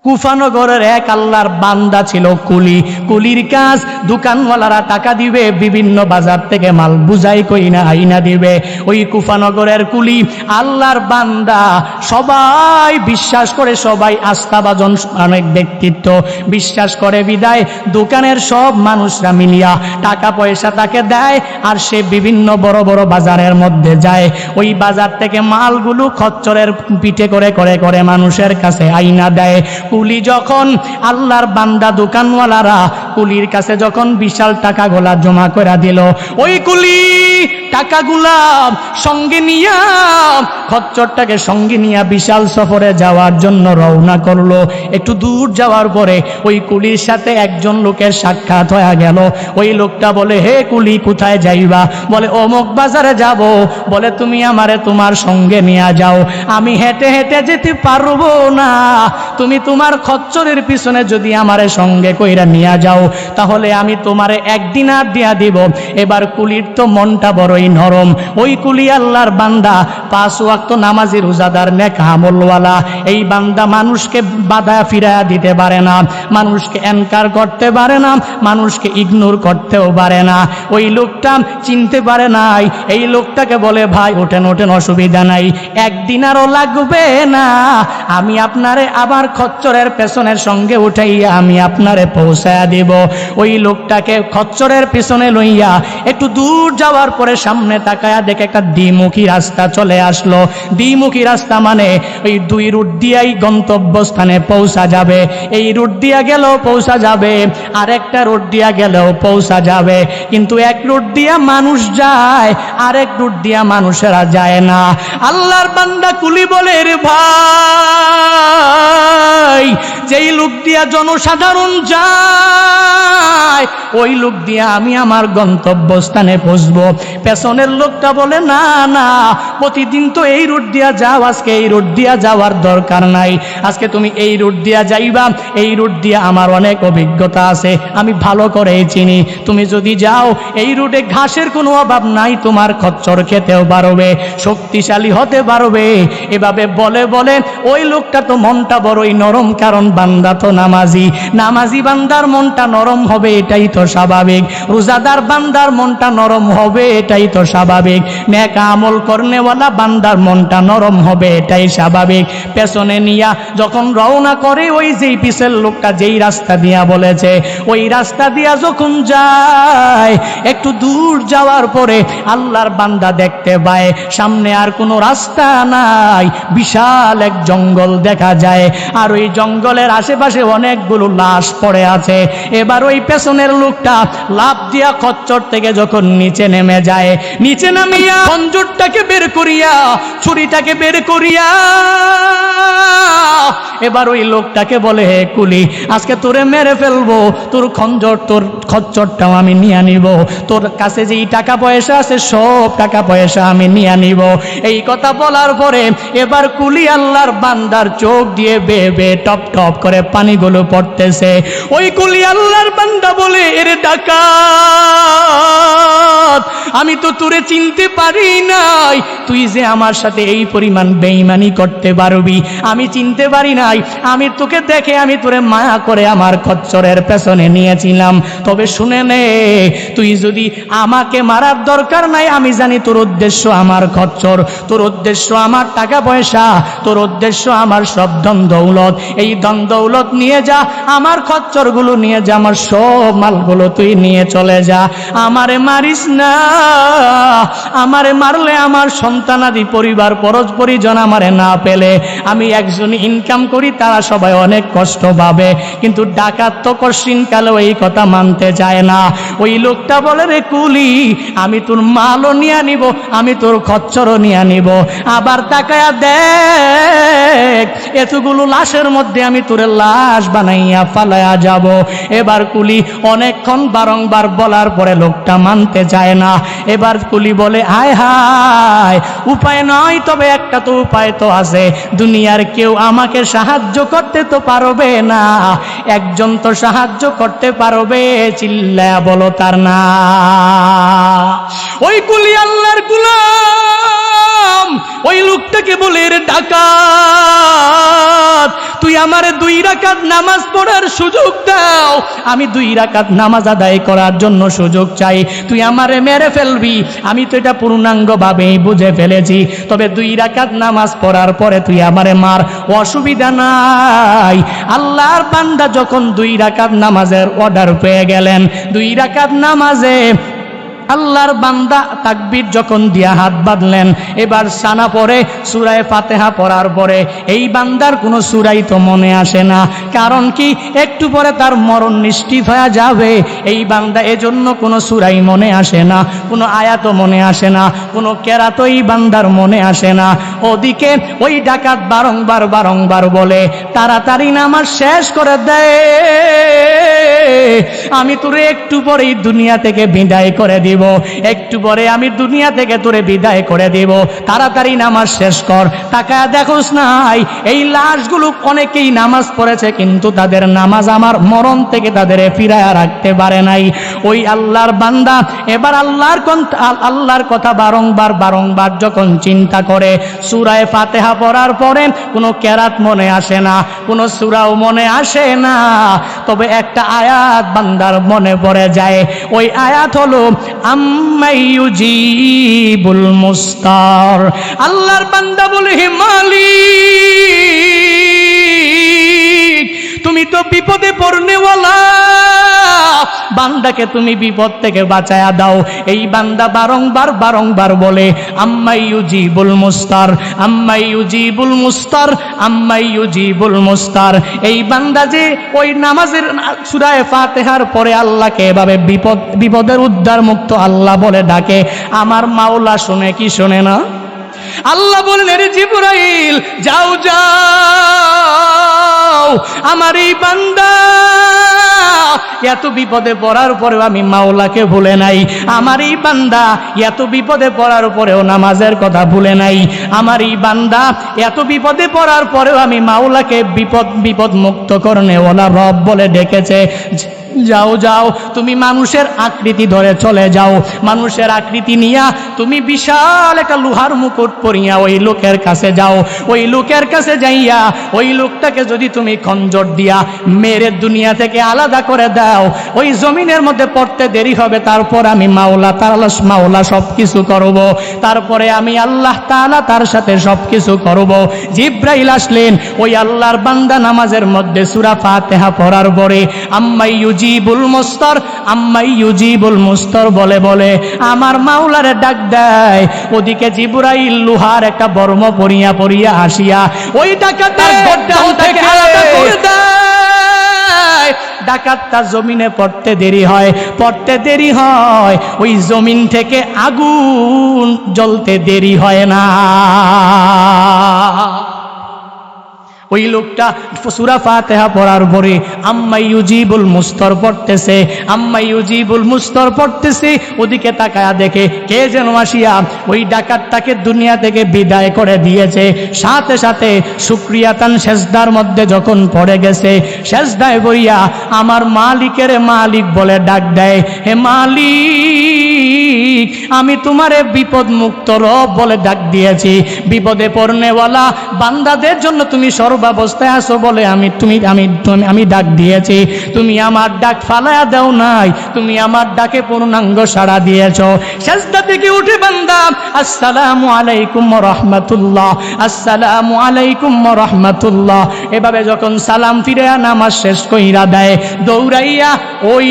কুফানগরের এক আল্লাহর বান্দা ছিল কুলি। কুলির কাজ দোকানওয়ালারা টাকা দিবে, বিভিন্ন বাজার থেকে মাল বুঝাই কইনা আইনা দিবে। ওই কুফানগরের কুলি আল্লাহর বান্দা, সবাই বিশ্বাস করে, সবাই আস্থাভাজন অনেক ব্যক্তিত্ব বিশ্বাস করে বিদায় দোকানের সব মানুষরা মিলিয়া টাকা পয়সা তাকে দেয়, আর সে বিভিন্ন বড় বড় বাজারের মধ্যে যায়। ওই বাজার থেকে মালগুলো খচ্চরের পিঠে করে করে করে মানুষের কাছে আইনা দেয়। কুলি যখন আল্লাহর বান্দা দোকানওয়ালারা কুলির কাছে যখন বিশাল টাকাগুলা জমা করে দিল, ওই কুলি টাকাগুলা সঙ্গে নিয়া, খচ্চরটাকে সঙ্গে নিয়া বিশাল সফরে যাওয়ার জন্য রওনা করলো। একটু দূর যাওয়ার পরে ওই কুলির সাথে একজন লোকের সাক্ষাৎ হয়ে গেল। ওই লোকটা বলে, হে কুলি, কোথায় যাইবা? বলে, অমুক বাজারে যাব। বলে, তুমি আমারে তোমার সঙ্গে নিয়ে যাও, আমি হেঁটে হেঁটে যেতে পারবো না, তুমি তোমার খচ্চরের পিছনে যদি আমারে সঙ্গে কইরা নিয়ে যাও তাহলে আমি তোমারে 1 দিনার দিয়া দিব। এবার কুলির তো মনটা বড়ই নরম। ওই কুলি আল্লাহর বান্দা, 5 ওয়াক্ত নামাজি, রোজাদার, নেক আমলওয়ালা। এই বান্দা মানুষকে বাধা ফিরায়া দিতে পারে না, মানুষকে এনকার করতে পারে না, মানুষকে ইগনোর করতেও পারে না। ওই লোকটা চিনতে পারে নাই। এই লোকটাকে বলে, ভাই ওঠেন ওঠেন, অসুবিধা নাই, 1 দিনারও লাগবে না, আমি আপনারে আবার খচ্চরের পেছনের সঙ্গে উঠাইয়া আমি আপনারে পৌঁছায়া দিব। ওই লোকটাকে খচ্চরের পিছনে লইয়া একটু দূর যাওয়ার পরে সামনে তাকায়া দেখে একটা দ্বিমুখী রাস্তা চলে আসলো। দ্বিমুখী রাস্তা মানে ওই 2 রুট দিয়াই গন্তব্যস্থানে পৌঁছা যাবে। এই রুট দিয়া গেলেও পৌঁছা যাবে, আর একটা রুট দিয়া গেলেও পৌঁছা যাবে, কিন্তু এক রুট দিয়া মানুষ যায়, আরেক রুট দিয়া মানুষেরা যায় না। আল্লাহর বান্দা কুলি বলে, রে ভাই, যেই লোক দিয়া জনসাধারণ যায় ওই লোক দিয়া আমি আমার গন্তব্যস্থানে পৌঁছবো। পেছনের লোকটা বলে, না না, প্রতিদিন তো এই রুট দিয়া যাও, আজকে এই রুট দিয়া যাওয়ার দরকার নাই, আজকে তুমি এই রুট দিয়া যাইবা, এই রুট দিয়া আমার অনেক অভিজ্ঞতা আছে, আমি ভালো করে চিনি, তুমি যদি যাও এই রুটে ঘাসের কোনো অভাব নাই, তোমার খচ্চর খেতেও পারবে, শক্তিশালী হতে পারবে। এভাবে বলে বলে ওই লোকটা তো মনটা বড়ই নরম, কারণ বান্দা তো নামাজি, নামাজি বান্দার মনটা নরম হবে, এটাই তো স্বাভাবিক। রোজাদার বান্দার মনটা নরম হবে, এটাই তো স্বাভাবিক। নেক আমল করনেওয়ালা বান্দার মনটা নরম হবে, এটাই স্বাভাবিক। পেছনে নিয়া যখন রওনা করে, ওই যেই পিছের লোকটা যেই রাস্তা দিয়া বলেছে ওই রাস্তা দিয়া যখন যায়, একটু দূর যাওয়ার পরে আল্লাহর বান্দা দেখতে পায় সামনে আর কোনো রাস্তা নাই, বিশাল এক জঙ্গল দেখা যায়, আর ওই জঙ্গলের আশেপাশে অনেকগুলো লাশ পড়ে আছে। এবার ওই পেছনের লোকটা লাফ দিয়া খচ্চর থেকে যখন নিচে নেমে যায়, নিচে নামিয়া খঞ্জরটাকে বের করিয়া, ছুরিটাকে বের করিয়া এবার ওই লোকটাকে বলে, হে কুলি, আজকে তোরে মেরে ফেলবো, তোর খঞ্জর, তোর খচ্চরটাও আমি নিয়ে নিব, তোর কাছে যেই টাকা পয়সা আছে সব টাকা পয়সা আমি নিয়ে নিব। এই কথা বলার পরে এবার কুলি আল্লাহর বান্দার চোখ দিয়ে বেয়ে বেয়ে টপ টপ করে পানিগুলো পড়তেছে। ওই কুলি আল্লাহর বান্দা বলে, এরে ডাকাত, আমি তো তোরে চিনতে পারি নাই, তুই যে আমার সাথে এই পরিমাণ বেঈমানি করতে পারবি আমি চিনতে পারি নাই, আমি তোকে দেখে আমি তোরে মায়া করে আমার খচ্চরের পেছনে নিয়েছিলাম। তবে শুনে নে, তুই যদি আমাকে মারার দরকার নাই, আমি জানি তোর উদ্দেশ্য আমার খচ্চর, তোর উদ্দেশ্য আমার টাকা পয়সা, তোর উদ্দেশ্য আমার সব ধন দৌলত, এই ধন দৌলত নিয়ে যা, আমার খচ্চরগুলো নিয়ে যা, আমার সব মালগুলো তুই নিয়ে চলে যা, আমারে মারিস না, আমারে মারলে আমার সন্তানাদি পরিবার পরিজন আমারে না পেলে, আমি একজন ইনকাম করি, তারা সবাই অনেক কষ্ট পাবে, কিন্তু ডাকাত তো কশিন কালেও এই কথা মানতে চায় না। ওই লোকটা বলে, রে কুলি, আমি তোর মালও নিয়ে নিব, আমি তোর খচ্চরও নিয়ে নিব, আবার তাকায়া দেখ এতগুলো লাশের মধ্যে আমি তোর লাশ বানাইয়া ফালাইয়া যাব। এবার কুলি অনেকক্ষণ বারংবার বলার পরে লোকটা মানতে চায় না। এবার কুলি বলে, হায় হায়, উপায় নয়, তবে একটা তো উপায় তো আছে, দুনিয়ার কেউ আমাকে সাহায্য করতে তো পারবে না, একজন তো সাহায্য করতে পারবে, চিল্লায়া বলো তার না। ওই কুলি আল্লাহর গোলাম ওই লোকটাকে বলে, রে ডাকাত, তুই আমারে 2 রাকাত নামাজ পড়ার সুযোগ দাও, আমি 2 রাকাত নামাজ আদায় করার জন্য সুযোগ চাই। তুই আমারে মেরে ফেলবি, আমি তো এটা পূর্ণাঙ্গ ভাবে বুঝে ফেলেছি, তবে 2 রাকাত নামাজ পড়ার পরে তুই আমারে মার, অসুবিধা নাই। আল্লাহর বান্দা যখন 2 রাকাত নামাজের অর্ডার পেয়ে গেলেন, 2 রাকাত নামাজে আল্লাহর বান্দা তাকবীর যখন দিয়া হাত বাঁধলেন, এবার সানা পড়ে সূরা ফাতিহা পড়ার পরে এই বান্দার কোনো সূরাই তো মনে আসে না। কারণ কি, একটু পরে তার মরণ নিশ্চিত হয়ে যাবে। এই বান্দা এজন্য কোনো সূরাই মনে আসে না, কোনো আয়াতও মনে আসে না, কোনো কেরাতও এই বান্দার মনে আসে না। ওদিকে ওই ডাকাত বারংবার বলে, তাড়াতাড়ি নামাজ শেষ করে দে, আমি তোরে একটু পরেই দুনিয়া থেকে বিদায় করে দিব, একটু পরে আমি দুনিয়া থেকে তোরে বিদায় করে দিব, তাড়াতাড়ি নামাজ শেষ কর। তাকায় দেখোস নাই, এই লাশগুলো অনেকেই নামাজ পড়েছে, কিন্তু তাদের নামাজ আমার মরণ থেকে তাদের ফিরায় রাখতে পারে নাই। ওই আল্লাহর বান্দা এবার আল্লাহর কথা বারংবার যখন চিন্তা করে, সূরা ফাতিহা পড়ার পরে কোনো কেরাত মনে আসে না, কোনো সূরাও মনে আসে না, তবে একটা আয়াত বান্দার মনে পড়ে যায়। ওই আয়াত হলো আম্মাই ইউজিবুল মুস্তার। আল্লাহর বান্দা বলে, হে মালিক, তুমি তো বিপদে পড়নেওয়ালা, বান্দাকে তুমি বিপদ থেকে বাঁচায়া দাও। এই বান্দা বারংবার বলে, আম্মাই ইউজিবুল মুস্তার, আম্মাই ইউজিবুল মুস্তার, আম্মাই ইউজিবুল মুস্তার। এই বান্দা যে ওই নামাজের সূরা ফাতিহার পরে আল্লাহকে এভাবে বিপদের উদ্ধার মুক্ত আল্লাহ বলে ডাকে, আমার মাওলা শুনে কি শোনে না? আল্লাহ বলেন, রে জিবরাইল, যাও আমার এই বান্দা এত বিপদে পড়ার পরেও আমি মাওলাকে ভুলে নাই, আমার এই বান্দা এত বিপদে পড়ার পরেও নামাজের কথা ভুলে নাই, আমার এই বান্দা এত বিপদে পড়ার পরেও আমি মাওলাকে বিপদ মুক্ত করনে ওলা রব বলে ডেকেছে। যাও তুমি মানুষের আকৃতি ধরে চলে যাও, মানুষের আকৃতি নিয়া তুমি বিশাল একটা লোহার মুকুট পরিয়া ওই লোকের কাছে যাও। ওই লোকের কাছে যাইয়া ওই লোকটাকে যদি তুমি খঞ্জর দিয়া মেরে দুনিয়া থেকে আলাদা করে দাও, ওই জমিনের মধ্যে পড়তে দেরি হবে, তারপর আমি মাওলা সব কিছু করব, তারপরে আমি আল্লাহ তাআলা তার সাথে সব কিছু করব। জিব্রাইল আসলেন, ওই আল্লাহর বান্দা নামাজের মধ্যে সূরা ফাতিহা পড়ার পরে আম্মাই ইউজিবুল মুস্তার, আম্মাই ইউজিবুল মুস্তার বলে আমার মাওলারে ডাক দেয়। ওদিকে জিবরাইল লোহার একটা বর্ম পরিয়া আসিয়া ওই ডাকাতের গর্দান থেকে আলাদা করে দেয়। ডাকাতটা জমিনে পড়তে দেরি হয়, ওই জমিন থেকে আগুন জ্বলতে দেরি হয় না। ওই লোকটা সূরা ফাতিহা পড়ার পরে আম্মাই ইউজিবুল মুস্তার পড়তেছে, আম্মাই ইউজিবুল মুস্তার পড়তেছে, ওদিকে তাকায়া দেখে কে যেন আসিয়া ওই ডাকাতটাকে দুনিয়া থেকে বিদায় করে দিয়েছে। সাথে সাথে শুকরিয়াতান সেজদার মধ্যে যখন পড়ে গেছে, সেজদায় পড়িয়া আমার মালিকের মালিক বলে ডাক দেয়, হে মালিক, আমি তোমারে বিপদ মুক্ত রব বলে ডাক দিয়েছি, বিপদে পড়নেওয়ালা বান্দাদের জন্য তুমি সর্বাবস্থায় আছো বলে আমি ডাক দিয়েছি, তুমি আমার ডাক ফালায়া দাও নাই, তুমি আমার ডাকে পূর্ণাঙ্গ সাড়া দিয়েছ। সেজদা থেকে উঠে বান্দা আসসালামু আলাইকুম ওয়া রাহমাতুল্লাহ, আসসালামু আলাইকুম ওয়া রাহমাতুল্লাহ এভাবে যখন সালাম ফিরে নামাজ শেষ কইরা দেয়, দৌড়াইয়া ওই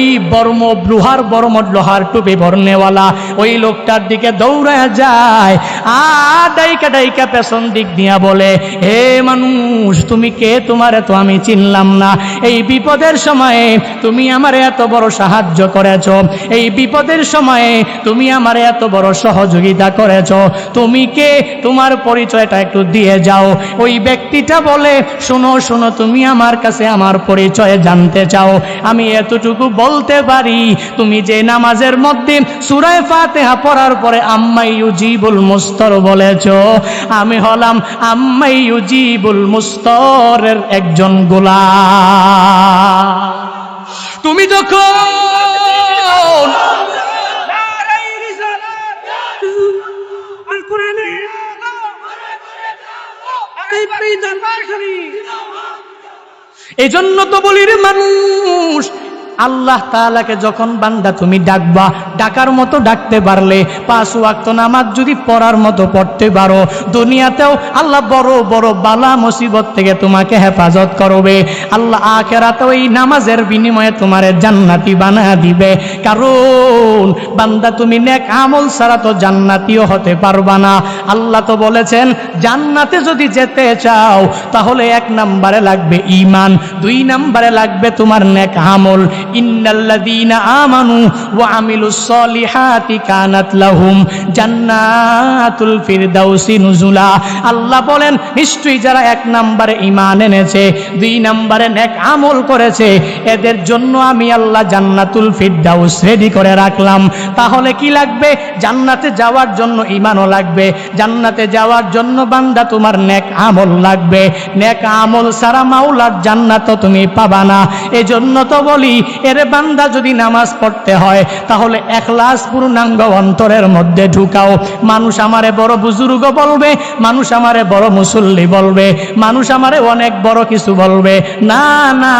লোহার টুপি বর্ণেওয়ালা ওই লোকটার দিকে দৌড়ায় যায়, আর ডাইকা পেছন দিক দিয়া বলে, হে মানুষ, তুমি কে? তোমারে তো আমি চিনলাম না। এই বিপদের সময়ে তুমি আমারে এত বড় সাহায্য করেছ, এই বিপদের সময়ে তুমি আমারে এত বড় সহযোগিতা করেছ, তুমি কে? তোমার পরিচয়টা একটু দিয়ে যাও। ওই ব্যক্তিটা বলে, শোনো, তুমি আমার কাছে আমার পরিচয় জানতে চাও, আমি এতটুকু বলতে পারি, তুমি যে নামাজের মধ্যে সূরা ফাতিহা পড়ার পরে আম্মাই ইউজিবুল মুস্তার বলেছ, আমি হলাম আম্মাই ইউজিবুল মুস্তারের একজন গোলাম। তুমি যখন এই জন্য তো বলি রে মানুষ, আল্লাহ তাআলাকে যখন বান্দা তুমি ডাকবা, ডাকার মতো ডাকতে পারলে, 5 ওয়াক্ত নামাজ যদি পড়ার মতো পড়তে পারো, দুনিয়াতেও আল্লাহ বড় বড় বালা মুসিবত থেকে তোমাকে হেফাজত করবে। আল্লাহ আখিরাতেও এই নামাজের বিনিময়ে তোমারে জান্নাতি বানায়া দিবে। কারণ বান্দা তুমি নেক আমল ছাড়া তো জান্নাতিও হতে পারবা না। আল্লাহ তো বলেছেন জান্নাতে যদি যেতে চাও তাহলে 1 নম্বরে লাগবে ঈমান, 2 নম্বরে লাগবে তোমার নেক আমল। ইন্নাল্লাযীনা আমানু ওয়া আমিলুস সলিহাতি কানাত লাহুম জান্নাতুল ফিরদাউসি নুজুলা। আল্লাহ বলেন নিশ্চয়ই যারা 1 নম্বরে ঈমান এনেছে, 2 নম্বরে নেক আমল করেছে, এদের জন্য আমি আল্লাহ জান্নাতুল ফিরদাউস রেডি করে রাখলাম। তাহলে কি লাগবে? জান্নাতে যাওয়ার জন্য ঈমানও লাগবে, জান্নাতে যাওয়ার জন্য বান্দা তোমার নেক আমল লাগবে। নেক আমল ছাড়া মাওলার জান্নাত তুমি পাবা না। এজন্য তো বলি এর বান্দা যদি নামাজ পড়তে হয় তাহলে ইখলাস পূর্ণাঙ্গ অন্তরের মধ্যে ঢুকাও। মানুষ আমারে বড় বুজুর্গ বলবে, মানুষ আমারে বড় মুসল্লি বলবে, মানুষ আমারে অনেক বড় কিছু বলবে, না না,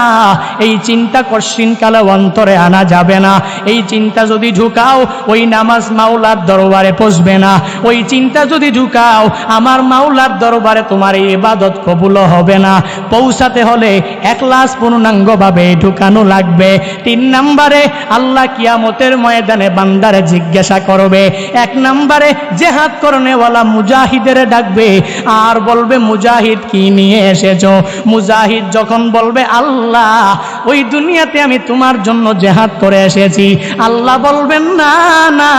এই চিন্তা কশিনকালে অন্তরে আনা যাবে না। এই চিন্তা যদি ঢুকাও ওই নামাজ মাওলার দরবারে পৌঁছবে না। ওই চিন্তা যদি ঢুকাও আমার মাওলার দরবারে তোমার এই ইবাদত কবুল হবে না। পৌঁছাতে হলে ইখলাস পূর্ণাঙ্গভাবে ঢুকানো লাগবে। 3 নম্বরে আল্লাহ কিয়ামতের ময়দানে বান্দারে জিজ্ঞাসা করবে। 1 নম্বরে জিহাদ করনেওয়ালা মুজাহিদের ডাকবে আর বলবে মুজাহিদ কি নিয়ে এসেছো? মুজাহিদ যখন বলবে আল্লাহ ওই দুনিয়াতে আমি তোমার জন্য জিহাদ করে এসেছি, আল্লাহ বলবেন না না,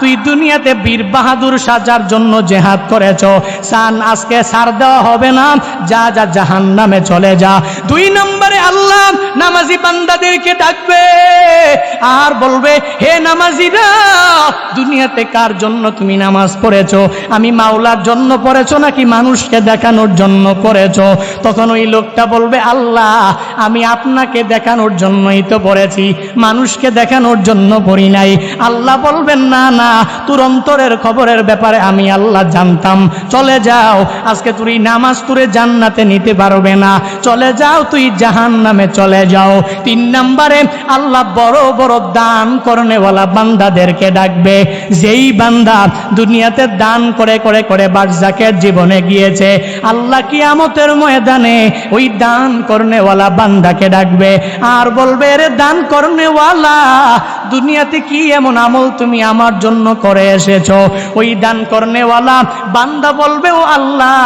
তুই দুনিয়াতে বীর বাহাদুর সাজার জন্য জিহাদ করেছো, সান আজকে ছাড় দেওয়া হবে না, যা যা জাহান্নামে চলে যা। 2 নম্বরে আল্লাহ নামাজি বান্দাদেরকে ডাকবে আর বলবে হে নামাজিরা, দুনিয়াতে কার জন্য তুমি নামাজ পড়েছো? আমি মাওলার জন্য পড়েছো নাকি মানুষকে দেখানোর জন্য পড়েছো? তখন ওই লোকটা বলবে আল্লাহ আমি আপনাকে দেখানোর জন্যই তো পড়েছি, মানুষকে দেখানোর জন্য পড়ি নাই। আল্লাহ বলবেন না না, তোর অন্তরের খবরের ব্যাপারে আমি আল্লাহ জানতাম, চলে যাও, আজকে তুই নামাজ তোরে জান্নাতে নিতে পারবে না, চলে যাও, তুই জাহান্নামে চলে যাও। 3 নম্বরে আল্লাহ বড় বড় দান করনেওয়ালা বান্দাদেরকে ডাকবে। যেই বান্দা দুনিয়াতে দান করে করে করে বারজাকের জীবনে গিয়েছে, আল্লাহ কিয়ামতের ময়দানে ওই দান করনেওয়ালা বান্দাকে ডাকবে আর বলবে রে দান করনেওয়ালা, দুনিয়াতে কি এমন আমল তুমি আমার জন্য করে এসেছো? ওই দান করনেওয়ালা বান্দা বলবে ও আল্লাহ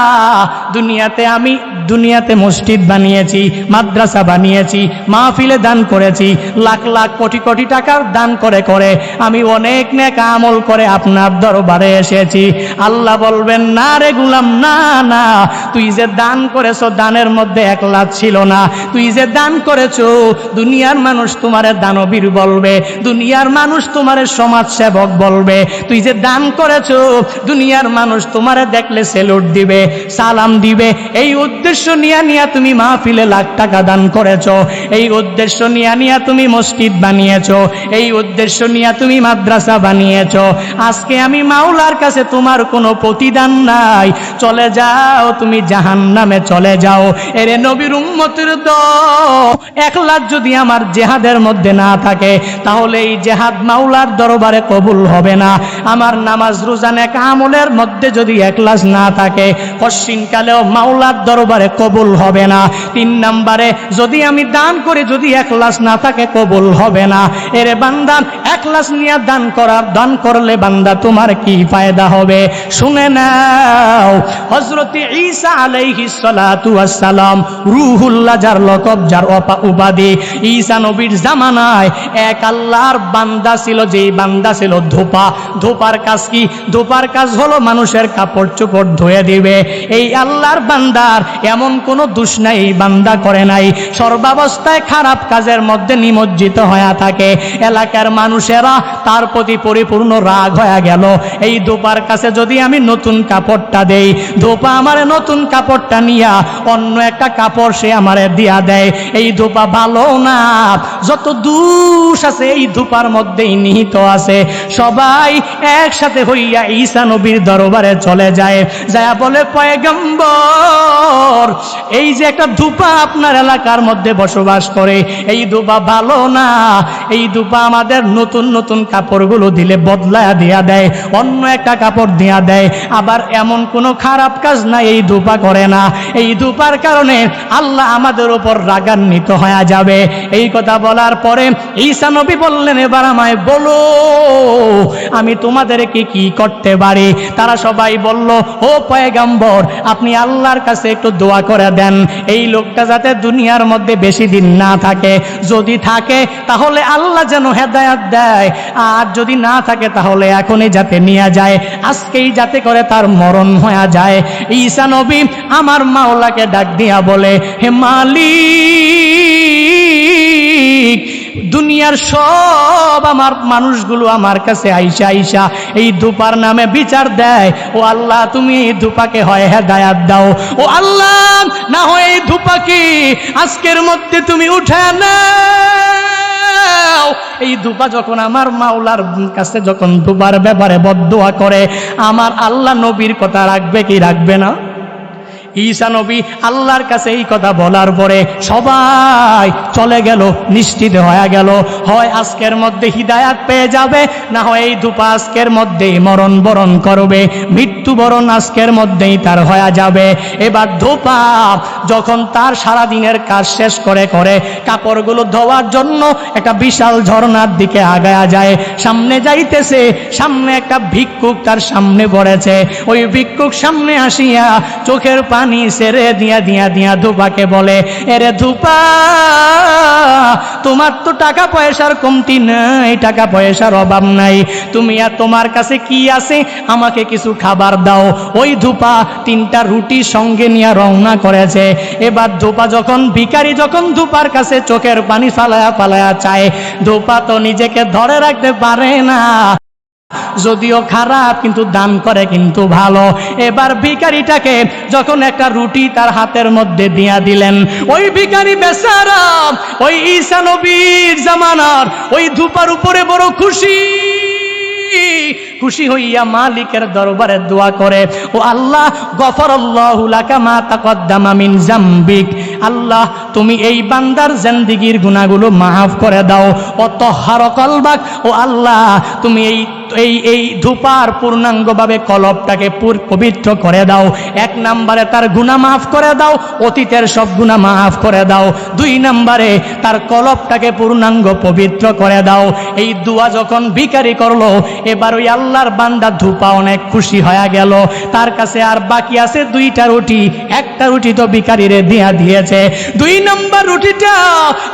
আমি দুনিয়াতে মসজিদ বানিয়েছি, মাদ্রাসা বানিয়েছি, মাহফিলে দান করেছি, লাখ লাখ কোটি কোটি টাকার দান করে করে আমি অনেক নেক আমল করে আপনার দরবারে এসেছি। আল্লাহ বলবেন না রে গোলাম, না না, তুই যে দান করেছো দানের মধ্যে ইখলাস ছিল না। তুই যে দান করেছো দুনিয়ার মানুষ তোমারে দানবীর বলবে, দুনিয়ার মানুষ তোমারে সমাজ সেবক বলবে। তুই যে দান করেছো দুনিয়ার মানুষ তোমারে দেখলে সেলুট দিবে, সালাম দিবে। এই উদ্দেশ্য নিয়ে তুমি মাহফিলে লাখ টাকা দান করেছো, এই উদ্দেশ্য নিয়ে তুমি মসজিদ বানিয়েছো, এই উদ্দেশ্য নিয়ে তুমি মাদ্রাসা বানিয়েছো। আজকে আমি মাওলার কাছে তোমার কোনো প্রতিদান নাই, চলে যাও, তুমি জাহান্নামে চলে যাও। এরে নবীর উম্মতের দল, ইখলাস যদি আমার জিহাদের মধ্যে না থাকে তাহলে এই জিহাদ মাওলার দরবারে কবুল হবে না। আমার নামাজ রোজা নেক আমলের মধ্যে যদি ইখলাস না থাকে পশ্চিমকালেও মাওলার দরবারে কবুল হবে না। 3 নম্বরে যদি আমি দান করি, যদি ইখলাস না থাকে কবুল হবে না। এরে বান্দা ইখলাস নিয়ে দান করলে বান্দা তোমার কি ফায়দা হবে শুনে নাও। হযরত ঈসা আলাইহিস সালাতু ওয়াস সালাম রূহুল্লাহ, যার লকব, যার উপাধি, ঈসা নবীর জামানায় এক আল্লাহর বান্দা ছিল, যেই বান্দা ছিল ধোপা। ধোপার কাজ কি? ধোপার কাজ হলো মানুষের কাপড় চোপড় ধুয়ে দিবে। এই আল্লাহর বান্দার এমন কোনো দোষ নাই এই বান্দা করে নাই, সর্বাবস্থায় খারাপ কাজের মধ্যে নিমজ্জিত হয়ে থাকে, এলাকার মানুষেরা তার প্রতি পরিপূর্ণ রাগ হয়ে গেল। এই ধোপার কাছে যদি আমি নতুন কাপড়টা দেই, ধোপা আমারে নতুন কাপড়টা নিয়া অন্য একটা কাপড় সে আমারে দিয়া দেয়। এই ধোপা ভালো না, যত দোষ আছে এই ধোপার মধ্যেই নিহিত আছে। সবাই একসাথে হইয়া ঈসা নবীর দরবারে চলে যায়, যায় বলে পয়গম্বর, এই যে একটা ধোপা আপনার এলাকার মধ্যে বসবাস করে, এই ধোপা ভালো না, এই ধোপা আমাদের নতুন নতুন কাপড়গুলো দিলে বদলায়া দিয়া দেয়, অন্য একটা কাপড় দিয়া দেয়, আবার এমন কোনো খারাপ কাজ না এই ধোপা করে না। এই ধোপার কারণে আল্লাহ আমাদের উপর রাগান্বিত হয়ে যাবে। এই কথা বলার পরে ঈসা নবী বললেন, এবার আমায় বলো আমি তোমাদেরকে কি করতে পারি। তারা সবাই বলল, ও পয়গম্বর, আপনি আল্লাহর কাছে একটু দোয়া করে দেন, এই লোকটা যাতে দুনিয়ার মধ্যে বেশি দিন না থাকে, যদি থাকে তাহলে আল্লাহ যেন হেদায়েত দেয়, আর যদি না থাকে তাহলে এখনই যাতে নিয়ে যায়, আজকেই যাতে করে তার মরণ হয়ে যায়। ঈসা নবী আমার মাওলাকে ডাক দিয়া বলে, হে মালিক, দুনিয়ার সব আমার মানুষগুলো আমার কাছে আইসা আইসা এই ধোপার নামে বিচার দেয়, ও আল্লাহ তুমি এই ধোপাকে হয় হেদায়েত দাও, ও আল্লাহ না হয় এই ধোপাকে আজকের মধ্যে তুমি উঠায় নাও। এই ধোপা যখন আমার মাওলার কাছে যখন ধোপার ব্যাপারে বদদোয়া করে, আমার আল্লাহ নবীর কথা রাখবে কি রাখবে না? ঈসা নবী আল্লাহর কাছে এই কথা বলার পরে সবাই চলে গেল, নিশ্চিত হয়ে গেল, হয় আজকের মধ্যে হিদায়াত পেয়ে যাবে, না হয় এই ধোপা আজকের মধ্যেই মরণ বরণ করবে, মৃত্যুবরণ আজকের মধ্যেই তার হয়ে যাবে। এবার ধোপা যখন তার সারাদিনের কাজ শেষ করে কাপড়গুলো ধোয়ার জন্য একটা বিশাল ঝর্ণার দিকে আগায়া যায়, সামনে যাইতেছে, সামনে একটা ভিক্ষুক তার সামনে পড়েছে। ওই ভিক্ষুক সামনে আসিয়া চোখের পানি ছেড়ে দিয়া দিয়া দিয়া ধোপাকে বলে, এরে ধোপা, তোমার তো টাকা পয়সার কমতি নাই, টাকা পয়সার অভাব নাই, তুমি আর তোমার কাছে কি আছে আমাকে কিছু খাবার দাও। ওই ধোপা 3টা রুটি সঙ্গে নিয়ে রওনা করেছে। এবার ধোপা যখন ভিখারি যখন ধোপার কাছে চোখের পানি ফালায়া ফালায়া চায়, ধোপা তো নিজেকে ধরে রাখতে পারে না, যদিও খারাপ কিন্তু দান করে কিন্তু ভালো। এবার ভিখারিটাকে যখন একটা রুটি তার হাতের মধ্যে দিয়া দিলেন, ওই ভিখারি বেচারা ওই ঈসা নবীর জামানার ওই ধোপার উপরে বড় খুশি হইয়া মালিকের দরবারে দোয়া করে, ও আল্লাহ, গফরাল্লাহু লাকা মা তাকদ্দামা মিন জামবিক, আল্লাহ তুমি এই বান্দার জিন্দেগীর গুনাহগুলো মাফ করে দাও, ও তাহহারা কলবাক, ও আল্লাহ তুমি এই ধোপার পূর্ণাঙ্গভাবে কলবটাকে পবিত্র করে দাও। 1 নম্বরে তার গুনাহ মাফ করে দাও, অতীতের সব গুনাহ মাফ করে দাও। 2 নম্বরে তার কলবটাকে পূর্ণাঙ্গ পবিত্র করে দাও। এই দোয়া যখন ভিখারি করলো, এবার ওই আল্লাহর বান্দা ধোপা অনেক খুশি হয়ে গেল। তার কাছে আর বাকি আছে 2টা রুটি, 1টা রুটি তো ভিখারিরে দিয়া দিয়েছে, 2 নম্বর রুটিটা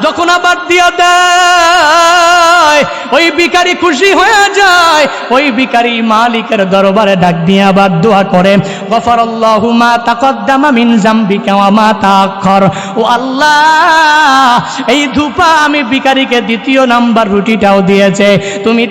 যখন আবার দিয়া দেয়, ওই ভিখারি খুশি হয়ে যায়। ওই ভিখারি মালিকের দরবারে ডাক দিয়ে আবার দোয়া করে, গফরাল্লাহু মা তাকদ্দামা মিন জামবিকা ওয়া মা তাআখার, ও আল্লাহ এই ধোপা আমি ভিখারিকে 2য় নাম্বার রুটিটাও দিয়েছে, তুমি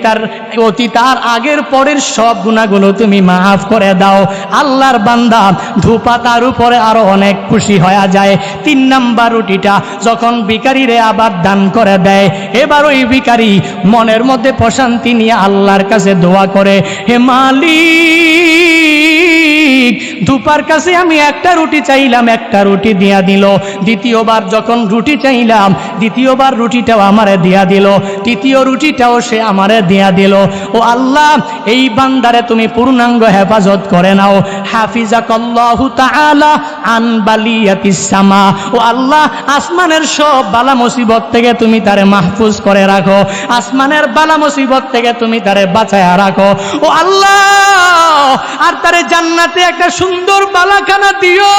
তার আগের পরের সব গুনাহগুলো তুমি মাফ করে দাও। আল্লাহর বান্দা ধোপা তার উপরে আরো অনেক খুশি হয়ে যায়। 3 নাম্বার রুটিটা যখন ভিখারিরে আবার দান করে দেয়, এবার ওই ভিখারি মনের মধ্যে প্রশান্তি নিয়ে আল্লাহর কাছে দোয়া করে, হে মালিক, ধোপার কাছে আমি 1টা রুটি চাইলাম, 1টা রুটি দিয়া দিল, দ্বিতীয়বার যখন রুটি চাইলাম, দ্বিতীয়বার রুটিটাও আমারে দিয়া দিল, 3য় রুটিটাও সে আমারে দিয়া দিল। ও আল্লাহ এই বান্দারে তুমি পূর্ণাঙ্গ হেফাজত করে নাও, হাফিজাকাল্লাহু তাআলা আন বালিয়াতিস সামা, ও আল্লাহ আসমানের সব বালা মুসিবত থেকে তুমি তারে মাহফুজ করে রাখো, আসমানের বালা মুসিবত থেকে তুমি তারে বাঁচায়া রাখো, ও আল্লাহ, আর তারে জান্নাতে একটা সুন্দর বালাখানা দিও।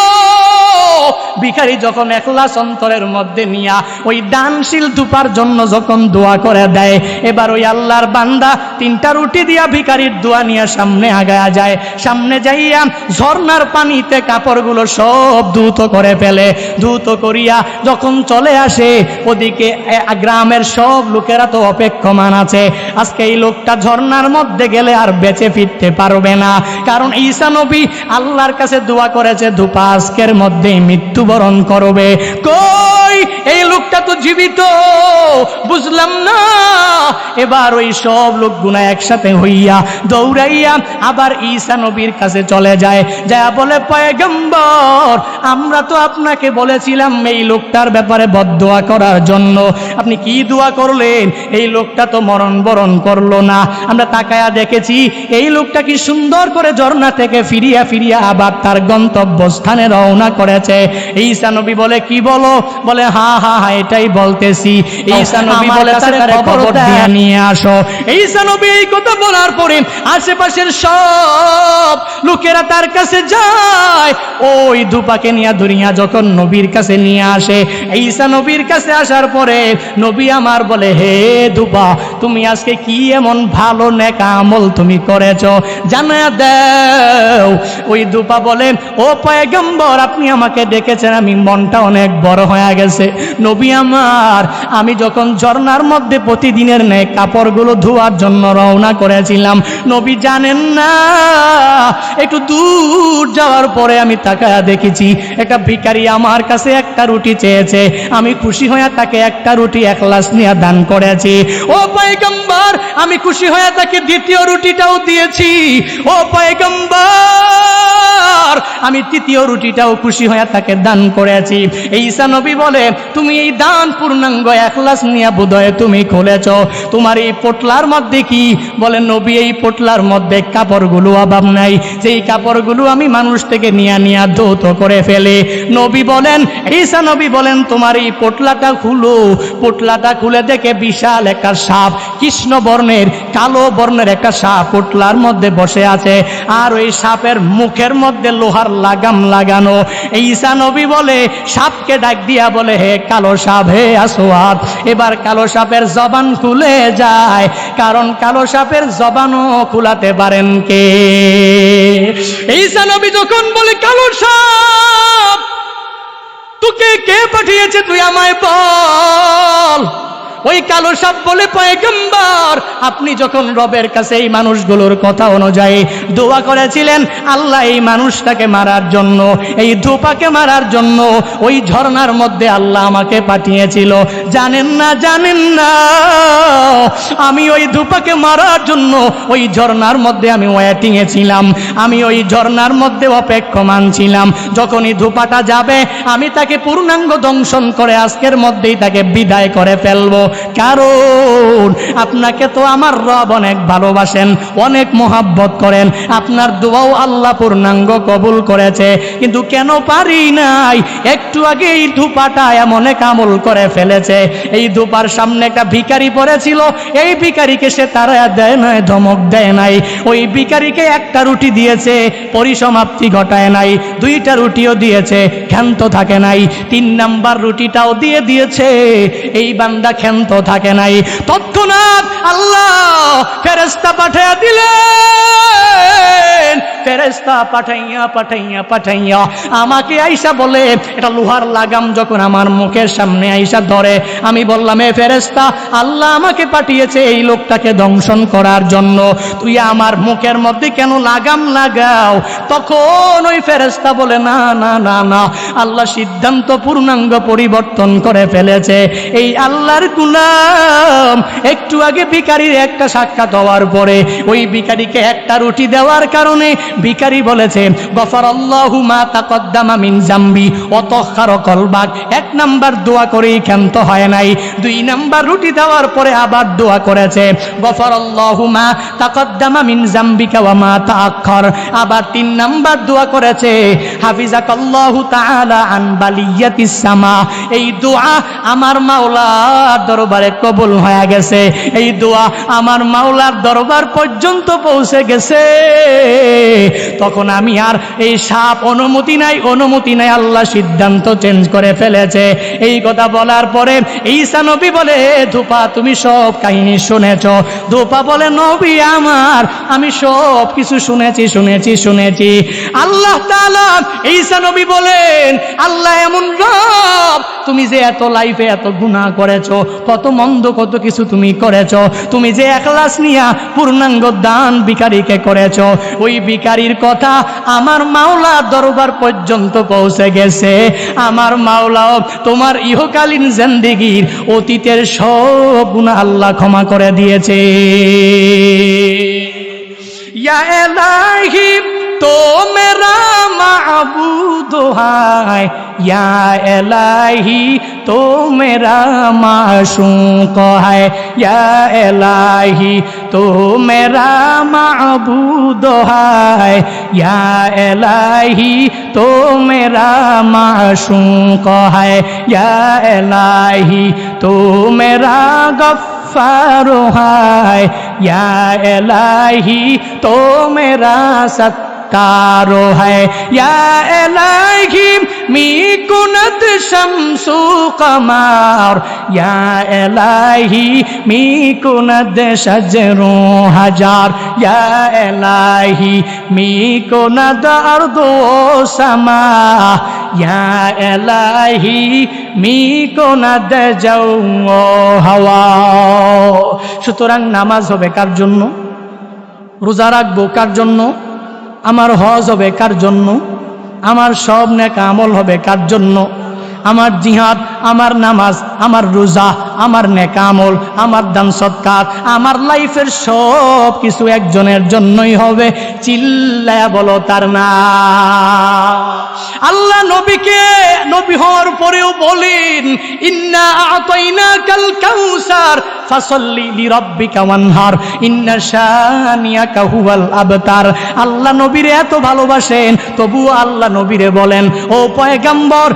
ভিখারি যখন একলাস অন্তরের মধ্যে নিয়া ওই দানশীল ধূপার জন্য যখন দোয়া করে দেয়, এবার ওই আল্লাহর বান্দা 3টা রুটি দিয়া ভিখারির দোয়া নিয়ে সামনে আগায়া যায়। সামনে যাইয়া ঝর্ণার পানিতে কাপড়গুলো সব ধুত করে ফেলে। ধুত করিয়া যখন চলে আসে, ওদিকে গ্রামের সব লোকেরা তো অপেক্ষমান আছে। আজকে এই লোকটা ঝর্ণার মধ্যে গেলে আর বেঁচে ফিরতে পারবে না, কারণ ঈসা নবী আল্লাহর কাছে দোয়া করেছে ধূপা আজকের মধ্যেই মৃত্যুবরণ করবে। কই এই লোকটা তো জীবিত, বুঝলাম না। এবার ওই সব লোকগুনা একসাথে হইয়া দৌড়াইয়া আবার ঈসা নবীর কাছে চলে যায়। যা বলে, পয়গম্বর, আমরা তো আপনাকে বলেছিলাম এই লোকটার ব্যাপারে বদদোয়া করার জন্য, আপনি কি দোয়া করলেন? এই লোকটা তো মরণ বরণ করলো না। আমরা তাকায়া দেখেছি এই লোকটা কি সুন্দর করে ঝর্ণা থেকে ফিরিয়া ফিরিয়া আবার তার গন্তব্যস্থানে রওনা করেছে। ঈসা নবী বলে, কি বলো? বলে, হ্যাঁ হ্যাঁ হ্যাঁ এটাই বলতেছি। ঈসা নবী বলে, তারে খবর দিয়ে নিয়ে আসো। ঈসা নবী এই কথা বলার পরে আশেপাশের সব লোকেরা তার কাছে যায়। ওই ধূপাকে নিয়ে দুনিয়া যখন নবীর কাছে নিয়ে আসে, ঈসা নবীর কাছে আসার পরে নবী আমার বলে, হে ধূপা, তুমি আজকে কি এমন ভালো নেক আমল তুমি করেছো, জানা দাও। ওই ধূপা বলে, ও পয়গম্বর, আপনি আমাকে ডেকেছেন, আমি মনটা অনেক বড় হয়ে গেছে। নবী আমার, আমি যখন ঝর্ণার মধ্যে প্রতিদিনের ন্যায় কাপড়গুলো ধোয়ার জন্য রওনা করেছিলাম, নবী জানেন না, একটু দূর যাওয়ার পরে আমি তাকায়া দেখেছি একটা ভিখারি আমার কাছে একটা রুটি চেয়েছে। আমি খুশি হয়ে তাকে একটা রুটি একলাস নিয়ে দান করেছি। ও পয়গম্বর, আমি খুশি হয়ে তাকে দ্বিতীয় রুটিটাও দিয়েছি। ও পয়গম্বর, আমি তৃতীয় রুটিটাও খুশি হয়ে তাকে দান করেছি। ঈসা নবী বলে, তুমি এই দান পূর্ণাঙ্গ একলাস নিয়ে বোধহয় তুমি খুলেছ। তোমার এই পোটলার মধ্যে কি? বলে, নবী, এই পোটলার মধ্যে কাপড়গুলো অভাব নাই, যেই কাপড়গুলো আমি মানুষ থেকে নিয়ে নিয়ে ধৌত করে ফেলে। নবী বলেন, ঈসা নবী বলেন, তোমার এই পোটলাটা খুলো। পোটলাটা খুলে দেখে বিশাল একটা সাপ, কৃষ্ণ বর্ণের, কালো বর্ণের একটা সাপ পোটলার মধ্যে বসে আছে, আর ওই সাপের মুখের মধ্যে লোহার লাগাম লাগানো। ঈসা নবী বলে, সাপকে ডাক দিয়া বলে, হে কালো সাপ, হে আসওয়াদ। এবার কালো সাপের জবান খুলে যায়, কারণ কালো সাপের জবানও খুলাতে পারেন কে? ঈসা নবী যখন বলে, কালো সাপ, তোকে কে পাঠিয়েছে, তুই আমায় বল। ওই কালো সাপ বলে, পয়গম্বর, আপনি যখন রবের কাছে এই মানুষগুলোর কথা অনুযায়ী দোয়া করেছিলেন, আল্লাহ এই মানুষটাকে মারার জন্য, এই ধূপাকে মারার জন্য ওই ঝর্ণার মধ্যে আল্লাহ আমাকে পাঠিয়েছিল। জানেন না, জানেন না, আমি ওই ধূপাকে মারার জন্য ওই ঝর্ণার মধ্যে আমি ওয়েটিংয়ে ছিলাম, আমি ওই ঝর্ণার মধ্যে অপেক্ষমান ছিলাম। যখনই ধূপাটা যাবে, আমি তাকে পূর্ণাঙ্গ দংশন করে আজকের মধ্যেই তাকে বিদায় করে ফেলবো। কারণ আপনাকে তো আমার রব অনেক ভালোবাসেন, অনেক মোহাব্বত করেন, আপনার দোয়াও আল্লাহ পূর্ণাঙ্গ কবুল করেছে। কিন্তু কেন পারি নাই? একটু আগে এই ধূপাটা এমন এক আমল করে ফেলেছে। এই ধূপার সামনে একটা ভিখারি পড়েছিল, এই ভিখারিকে সে তারা দেয় নাই, ধমক দেয় নাই। ওই ভিখারিকে একটা রুটি দিয়েছে, পরিসমাপ্তি ঘটায় নাই। 2টা রুটিও দিয়েছে, ক্ষান্ত থাকে নাই। 3 নাম্বার রুটিটাও দিয়ে দিয়েছে, এই বান্দা ক্ষান্ত থাকে নাই। তৎক্ষণাৎ আল্লাহ ফেরেশতা পাঠিয়ে দিলেন। ফেরেশতা পাঠাইয়া আমাকে আইসা বলে, এটা লোহার লাগাম যখন আমার মুখের সামনে আইসা ধরে, আমি বললাম, এ ফেরেশতা, আল্লাহ আমাকে পাঠিয়েছে এই লোকটাকে দংশন করার জন্য, তুই আমার মুখের মধ্যে কেন লাগাম লাগাও? তখন ওই ফেরেশতা বলে, না না না না, আল্লাহ সিদ্ধান্ত পূর্ণাঙ্গ পরিবর্তন করে ফেলেছে। এই আল্লাহর গোলাম একটু আগে ভিখারির একটা সাক্ষাৎ হওয়ার পরে ওই ভিখারিকে একটা রুটি দেওয়ার কারণে ভিখারি বলেছে, গফারাল্লাহু মা তাকদ্দামা মিন জামবি ওয়া তাহহারা কলবাক। 1 নাম্বার দোয়া করেই ক্ষান্ত হয় নাই। 2 নাম্বার রুটি দেওয়ার পরে আবার দোয়া করেছে, গফারাল্লাহু মা তাকদ্দামা মিন জামবিকা ওয়া মা তাআখার। আবার 3 নাম্বার দোয়া করেছে, হাফিজাকাল্লাহু তাআলা আন বালিয়াতিস সামা। এই দোয়া আমার মাওলার দরবারে কবুল হয়ে গেছে, এই দোয়া আমার মাওলার দরবার পর্যন্ত পৌঁছে গেছে। তখন আমি আর এই সাপ অনুমতি নাই, আল্লাহ সিদ্ধান্ত চেঞ্জ করে ফেলেছে। এই কথা বলার পরে ঈসা নবী বলে, ধোপা তুমি সব কাহিনী শুনেছ? ধোপা বলে, নবী আমার, আমি সব কিছু শুনেছি। আল্লাহ তাআলা ঈসা নবী বলেন, আল্লাহ এমন রব, তুমি যে এত লাইফে এত গুনাহ করেছো, কত মন্দ কত কিছু তুমি করেছো, তুমি যে ইখলাস নিয়া পূর্ণাঙ্গ দান ভিখারিকে করেছো, ওই ভিখারির কথা আমার মাওলা দরবার পর্যন্ত পৌঁছে গেছে। আমার মাওলাও তোমার ইহকালীন জিন্দেগীর অতীতের সব গুনাহ আল্লাহ ক্ষমা করে দিয়েছে। ইয়া ইলাহি তো মেরা মাবুদ হায়, ইয়া ইলাহি তো মেরা মাশূক হায়, ইয়া ইলাহি তো মেরা মাবুদ হায়, ইয়া ইলাহি তো মেরা মাশূক হায়, ইয়া ইলাহি তো মেরা গফফার হায়, ইয়া ইলাহি তো মেরা सत्तारो है, या इलाही मी कुनत शम्सु कमर, या इलाही मी कुनत शजरो हजार, या इलाही मी कुनत अर्दो समा, या इलाही मी कुनत जाओ हवा। সুতরাং নামাজ হবে কার জন্য? রোজা রাখবো কার জন্য? আমার হজ হবে কার জন্য? আমার সব নেক আমল হবে কার জন্য? আমার জিহাদ, আমার নামাজ, আমার রোজা, আমার নেক আমল, আমার দান সদকাত, আমার লাইফের সব কিছু একজনের জন্যই হবে। চিল্লায়া বলো তার নাম। আল্লাহ নবীকে নবী হওয়ার পরেও বলেন, ইন্না আতাইনাকাল কাউসার ফাসাল্লি লিরাব্বিকা ওয়ানহার, ইন্না শানিয়াকা হুয়াল আবতার। আল্লাহ নবীরে এত ভালোবাসেন, তবুও আল্লাহ নবীরে বলেন, ও পয়গম্বর,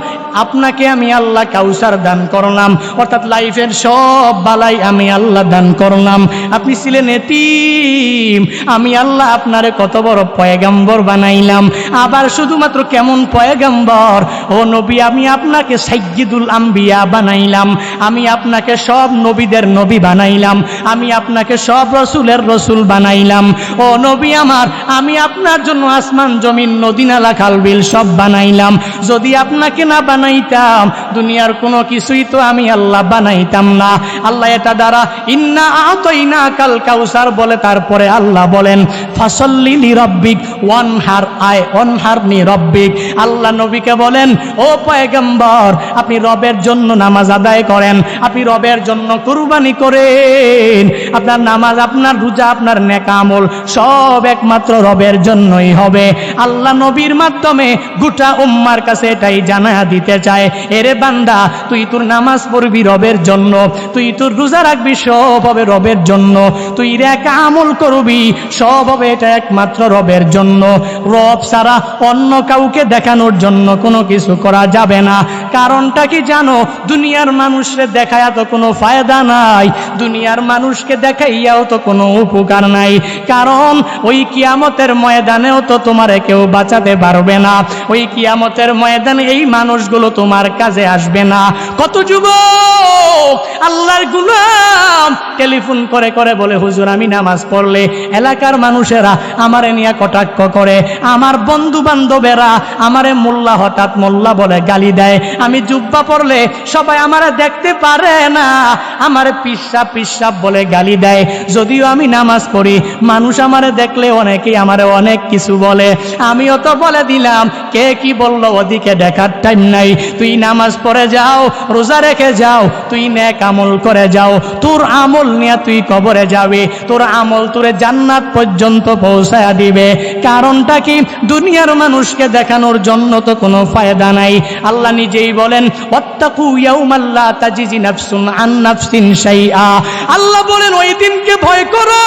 আপনাকে আমি আল্লাহ কাউসার দান করলাম, অর্থাৎ লাইফের সব বালাই আমি আল্লাহ দান করলাম। আপনি ছিলেন এতিম, আমি আল্লাহ আপনারে কত বড় পয়গম্বর বানাইলাম। আবার শুধুমাত্র কেমন পয়গম্বর? ও নবী, আমি আপনাকে সাইয়্যিদুল আম্বিয়া বানাইলাম, আমি আপনাকে সব নবীদের নবী বানাইলাম, আমি আপনাকে সব রসুলের রসুল বানাইলাম। ও নবী আমার, আমি আপনার জন্য আসমান জমিন নদী নালা খাল বিল সব বানাইলাম। যদি আপনাকে না বানাইতাম, দুনিয়ার কোনো কিছুই তো আমি আল্লাহ বানাইতাম না। আল্লাহ এটা দ্বারা ইন্না আতাইনাকাল কাউসার বলে, তারপরে আল্লাহ বলেন ফাসাল্লি লিরাব্বিক ওয়ানহার, আয় ওয়ানহার নি রব্বিক। আল্লাহ নবীকে বলেন, ও পয়গম্বর, আপনি রবের জন্য নামাজ আদায় করেন, আপনি রবের জন্য কুরবানি করেন। আপনার নামাজ, আপনার রোজা, আপনার নেক আমল সব একমাত্র রবের জন্যই হবে। আল্লাহ নবীর মাধ্যমে গোটা উম্মার কাছে এটাই জানায়া দিতে চায়, এরে বান্দা, তুই তোর নামাজ পড়বি রবের জন্য, তুই তোর রোজা রাখবি সব হবে রবের জন্য, তুই নেক আমল করবি সব হবে এটা একমাত্র রবের জন্য। রব ছাড়া অন্য কাউকে দেখানোর জন্য কোনো কিছু করা যাবে না। কারণটা কি জানো? দুনিয়ার মানুষকে দেখায়া তো কোনো ফায়দা নাই, দুনিয়ার মানুষকে দেখাইয়াও তো কোনো উপকার নাই। কারণ ওই কিয়ামতের ময়দানেও তো তোমারে কেউ বাঁচাতে পারবে না। ওই কিয়ামতের ময়দানে এই মানুষগুলো তোমার কাজে আসবে না। কত যুবক আল্লাহর গোলাম টেলিফোন করে করে বলে, হুজুর আমি নামাজ পড়লে এলাকার মানুষেরা আমারে নিয়ে কটাক্ষ করে, আমার বন্ধু বান্ধবেরা আমারে মোল্লা হঠাৎ মোল্লা বলে গালি দেয়, আমি জুব্বা পড়লে সবাই আমারে দেখতে পারে না, আমারে পিসাব পিসাব বলে গালি দেয়। যদিও আমি নামাজ পড়ি, মানুষ আমারে দেখলে অনেকেই আমারে অনেক কিছু বলে। আমিও তো বলে দিলাম, কে কি বললো ওদিকে দেখার টাইম নাই। তুই নামাজ পড়ে যাও, রোজা রেখে যাও, তুই নেক আমল করে যাও, তোর আমল নিয়ে তুই কবরে যাবে, তোর আমল তোরে জান্নাত পর্যন্ত পৌঁছায়া দিবে। কারণটা কি? দুনিয়ার মানুষকে দেখানোর জন্য তো কোনো ফায়দা নাই। আল্লাহ নিজেই বলেন ওয়াত্তাকু ইয়াউমান লা তাজিজি নাফসুন আন নাফসিন শাইআ। আল্লাহ বলেন ওই দিনকে ভয় করো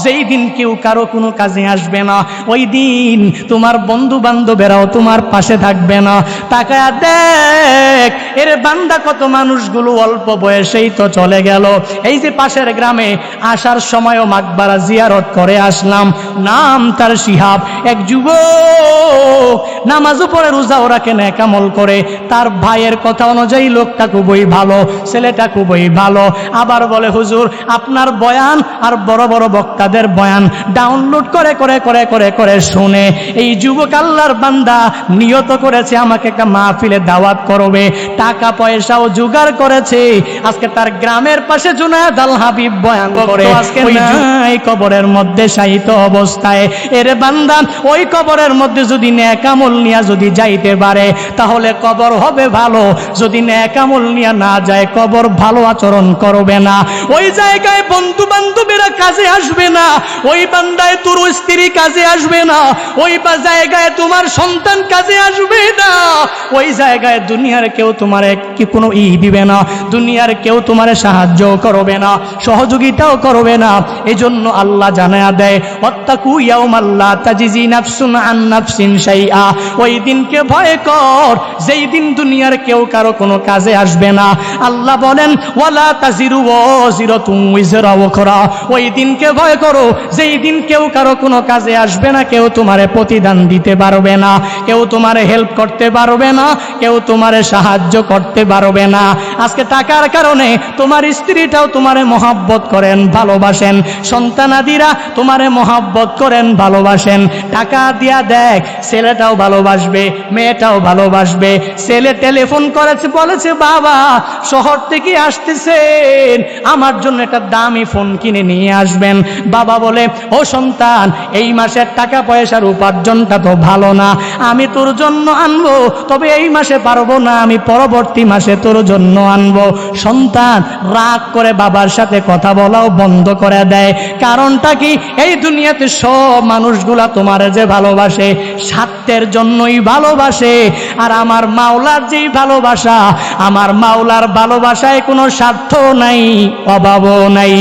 যেই দিন কেউ কারো কোনো কাজে আসবে না। ওই দিন তোমার বন্ধু বান্ধবেরাও তোমার পাশে থাকবে না। তাকায়া দেখ এর বান্দা কত মানুষগুলো অল্প বয়সেই তো চলে গেল। এই যে পাশের গ্রামে আসার সময়ও মাকবারা জিয়ারত করে আসলাম, নাম তার শিহাব, এক যুবক নামাজও পড়ে রোজাও রাখে নেক আমল করে। তার ভাইয়ের কথা অনুযায়ী লোকটা খুবই ভালো, ছেলেটা খুবই ভালো। আবার বলে হুজুর আপনার বয়ান আর বড় বড় বক্তাদের বয়ান ডাউনলোড করে করে করে করে করে শুনে এই যুবক আল্লাহর বান্দা নিয়ত করেছে আমাকে একটা মাহফিলে দাওয়াত করবে, টাকা পয়সাও জোগাড় করেছে। আজকে তার গ্রামের পাশে জুনায়েদ আল হাবিব বয়ান করে, আজকে ওই কবরের মধ্যে শায়িত অবস্থায়। এর বান্দা ওই কবরের মধ্যে যদি নেক আমল নিয়া যদি যাইতে পারে তাহলে কবর হবে ভালো, যদি নেক আমল নিয়া না যায় কবর ভালো আচরণ করবে না। ওই জায়গায় বন্ধু বান্ধবীরা কাজে আসবে না, ওই বান্দায় তোর স্ত্রী কাজে আসবে না, ওই জায়গায় তোমার সন্তান কাজে আসবে না, ওই জায়গায় দুনিয়ার কেউ তোমার কি কোনো দিবে না, দুনিয়ার কেউ তোমার সাহায্য করবে না, সহযোগিতাও করবে না। এজন্য আল্লাহ জানায়া দেয় ওয়াত্তাকু ইয়াউমান লা তাজিজি নাফসুন আন নাফসিন শাইআ। ওই দিনকে ভয় কর যেই দিন দুনিয়ার কেউ কারো কোনো কাজে আসবে না। আল্লাহ বলেন ওয়ালা তাজিরু ওয়াজিরাতুন উযরা উখরা। ওই দিনকে ভয় করো যেই দিন কেউ কারো কোনো কাজে আসবে না, কেউ তোমারে প্রতিদান দিতে পারবে না, কেউ তোমারে হেল্প করতে পারবে না, কেউ তোমারে সাহায্য করতে পারবে না। আজকে টাকার কারণে তোমার স্ত্রীটাও তোমারে মহব্বত করেন, ভালোবাসেন, সন্তানাদিরা তোমারে মহব্বত করেন, ভালোবাসেন। টাকা দিয়া দেখ ছেলেটাও ভালোবাসবে, মেয়েটাও ভালোবাসবে। ছেলে টেলিফোন করেছে, বলেছে বাবা শহর থেকে আসতেছেন, আমার জন্য একটা দামি ফোন কিনে নিয়ে আসবেন। বাবা বলে ও সন্তান এই মাসের টাকা পয়সার উপার্জনটা তো ভালো না, আমি তোর জন্য আনবো, তবে এই মাসে পারবো না, আমি পরবর্তী মাসে তোর জন্য আনবো। সন্তান রাগ করে বাবার সাথে কথা বলাও বন্ধ করে দেয়। কারণটা কি? এই দুনিয়াতে সব মানুষগুলা তোমার যে ভালোবাসে স্বার্থের জন্যই ভালোবাসে, আর আমার মাওলার যেই ভালোবাসা, আমার মাওলার ভালোবাসায় কোনো স্বার্থ নাই, অভাবও নাই।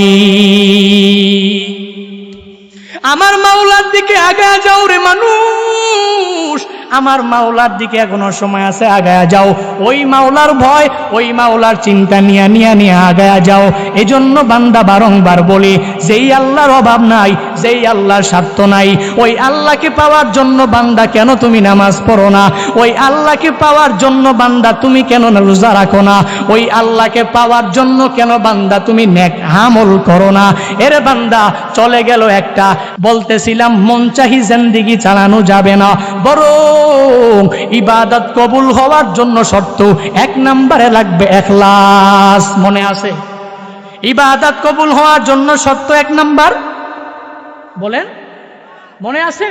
আমার মাওলার দিকে আগায় যাও রে মানুষ, আমার মাওলার দিকে এখনো সময় আছে, আগায়া যাও। ওই মাওলার ভয়, ওই মাওলার চিন্তা নিয়ে নিয়ে নিয়ে আগায়া যাও। এজন্য বান্দা বারংবার বলি যেই আল্লাহর অভাব নাই, যেই আল্লাহর স্বার্থ নাই, ওই আল্লাহকে পাওয়ার জন্য বান্দা কেন তুমি নামাজ পড়ো না? ওই আল্লাহকে পাওয়ার জন্য বান্দা তুমি কেন রোজা রাখো না? ওই আল্লাহকে পাওয়ার জন্য কেন বান্দা তুমি নেক আমল করো না? এর বান্দা চলে গেল একটা, বলতেছিলাম মন চাহি জিন্দেগি চালানো যাবে না, বড় ইবাদত কবুল হওয়ার জন্য শর্ত এক নম্বরে লাগবে ইখলাস। মনে আছে? ইবাদত কবুল হওয়ার জন্য শর্ত এক নাম্বার বলেন, মনে আছে?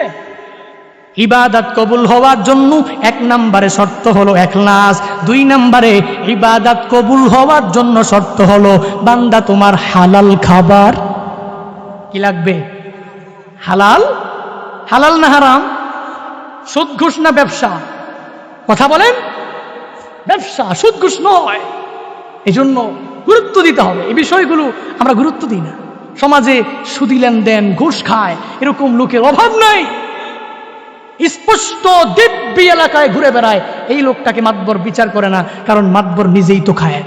ইবাদত কবুল হওয়ার জন্য এক নম্বরে শর্ত হলো ইখলাস। দুই নম্বরে ইবাদত কবুল হওয়ার জন্য শর্ত হলো বান্দা তোমার হালাল খাবার কি লাগবে? হালাল। হালাল না হারাম? সুদ ঘুষ না ব্যবসা? কথা বলেন। ব্যবসা, সুদ ঘুষ নয়। এই জন্য গুরুত্ব দিতে হবে। এই বিষয়গুলো আমরা গুরুত্ব দিই না। সমাজে সুদি লেনদেন, ঘুষ খায় এরকম লোকের অভাব নাই। স্পষ্ট দিব্যি এলাকায় ঘুরে বেড়ায়, এই লোকটাকে মাতবর বিচার করে না, কারণ মাতবর নিজেই তো খায়।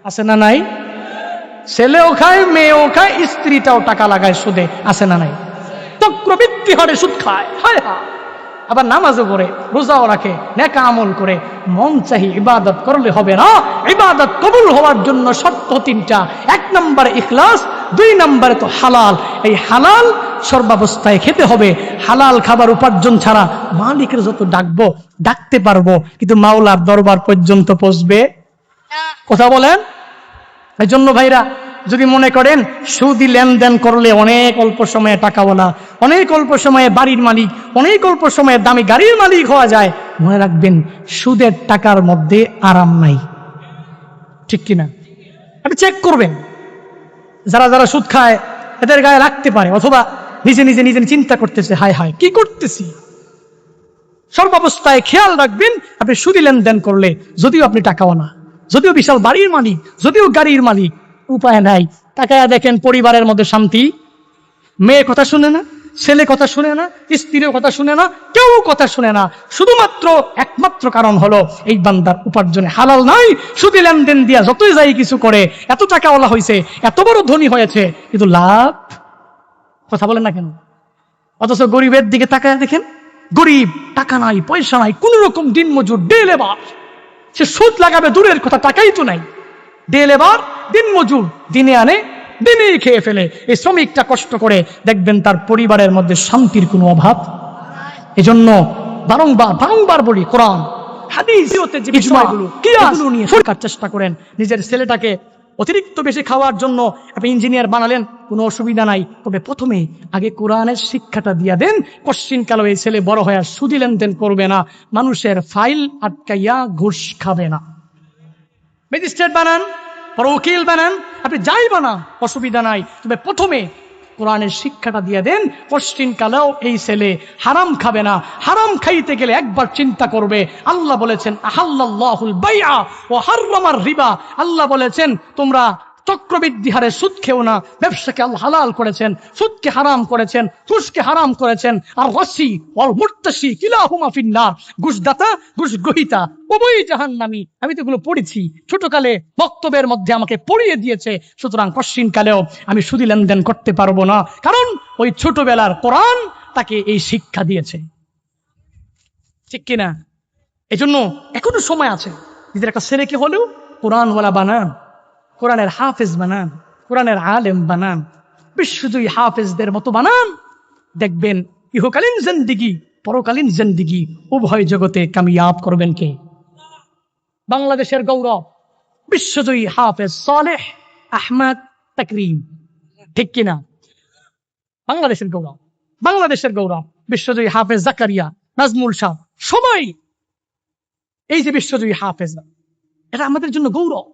আছে না নাই? ছেলেও খায়, মেয়েও খায়, স্ত্রীটাও টাকা লাগায় সুদে। আছে না নাই? চক্রবৃত্তি হারে সুদ খায়। হায় হায়। আবার নামাজও পড়ে, রোজাও রাখে, নেকা আমল করে। মন চাহি ইবাদত করলে হবে না। ইবাদত কবুল হওয়ার জন্য শর্ত তিনটা। এক নম্বরে ইখলাস, দুই নম্বরে তো হালাল। এই হালাল সর্বাবস্থায় খেতে হবে। হালাল খাবার উপার্জন ছাড়া মালিকের যত ডাকবো ডাকতে পারবো, কিন্তু মাওলার দরবার পর্যন্ত পৌঁছবে। কথা বলেন। এই জন্য ভাইরা যদি মনে করেন সুদি লেনদেন করলে অনেক অল্প সময়ে টাকাওয়ালা, অনেক অল্প সময়ে বাড়ির মালিক, অনেক অল্প সময়ে দামি গাড়ির মালিক হওয়া যায়, মনে রাখবেন সুদের টাকার মধ্যে আরাম নাই। ঠিক কিনা? আপনি চেক করবেন, যারা যারা সুদ খায় এদের গায়ে লাগতে পারে, অথবা নিজে নিজে নিজে চিন্তা করতেছে, হায় হায় কি করতেছি। সর্বাবস্থায় খেয়াল রাখবেন, আপনি সুদী লেনদেন করলে, যদিও আপনি টাকাওয়ালা, যদিও বিশাল বাড়ির মালিক, যদিও গাড়ির মালিক, উপায় নাই। তাকায়া দেখেন পরিবারের মধ্যে শান্তি, মেয়ে কথা শুনে না, ছেলে কথা শুনে না, স্ত্রীর কথা শুনে না, কেউ কথা শুনে না। শুধুমাত্র একমাত্র কারণ হলো এই বান্দার উপার্জনে হালাল নাই। সুদী লেনদেন দিয়া যতই যাই কিছু করে, এত টাকাওয়ালা হয়েছে, এত বড় ধনী হয়েছে, কিন্তু লাভ কথা বলেন না কেন? অথচ গরিবের দিকে তাকায় দেখেন, গরিব টাকা নাই, পয়সা নাই, কোন রকম দিন মজুর, ডে লেবার, সে সুদ লাগাবে দূরের কথা, টাকাই তো নাই। ডে লেবার, দিন মজুর, দিনে আনে দিনেই খেয়ে ফেলে। এই শ্রমিকটা কষ্ট করে, দেখবেন তার পরিবারের মধ্যে শান্তির কোনো অভাব। এজন্য বারংবার বারংবার বলি, কোরআন হাদিস যে বিষয়গুলো কিয়াস নিয়ে শেখার চেষ্টা করেন। নিজের ছেলেটাকে অতিরিক্ত বেশি খাওয়ার জন্য আপনি ইঞ্জিনিয়ার বানালেন, কোনো অসুবিধা নাই, তবে প্রথমে আগে কোরআনের শিক্ষাটা দিয়া দেন। পশ্চিমকালে এই ছেলে বড় হয়ে সুদী লেনদেন করবে না, মানুষের ফাইল আটকাইয়া ঘুষ খাবে না। ম্যাজিস্ট্রেট বানান, বড় উকিল বানান, আপনি যাই বানান, অসুবিধা নাই, তবে প্রথমে কোরআনের শিক্ষাটা দিয়ে দেন। পশ্চিমকালেও এই ছেলে হারাম খাবে না। হারাম খাইতে গেলে একবার চিন্তা করবে, আল্লাহ বলেছেন আহাল্লাল্লাহুল বাইআ ওয়া হাররামার রিবা। আল্লাহ বলেছেন তোমরা চক্রবৃদ্ধি হারে সুদ খেও না। ব্যবসাকে আল্লাহ হালাল করেছেন, সুদকে হারাম করেছেন, ঘুষকে হারাম করেছেন। আর রাশি ওয়াল মুরতাশি কিলাহুমা ফিন্নার, ঘুষদাতা ঘুষ গ্রহীতা উভয়ই জাহান্নামী। আমি তো এগুলো পড়েছি ছোটকালে, বক্তব্যের মধ্যে আমাকে পড়িয়ে দিয়েছে। সুতরাং পশ্চিমকালেও আমি সুদী লেনদেন করতে পারবো না, কারণ ওই ছোটবেলার কোরআন তাকে এই শিক্ষা দিয়েছে। ঠিক কিনা? এজন্য এখনো সময় আছে, নিজের একটা ছেলেকে হলেও কোরআনওয়ালা বানান, কোরআনের হাফেজ বানান, কোরআনের আলেম বানান, বিশ্বজয়ী হাফেজদের মতো বানান। দেখবেন ইহকালীন জিন্দেগি, পরকালীন জিন্দেগি উভয় জগতে কামিয়াব করবেন কে? বাংলাদেশের গৌরব বিশ্বজয়ী হাফেজ সালেহ আহমদ তাকরিম। ঠিক কিনা? বাংলাদেশের গৌরব, বাংলাদেশের গৌরব বিশ্বজয়ী হাফেজ জাকারিয়া, নাজমুল শাহ, সবাই এই যে বিশ্বজয়ী হাফেজ, এটা আমাদের জন্য গৌরব।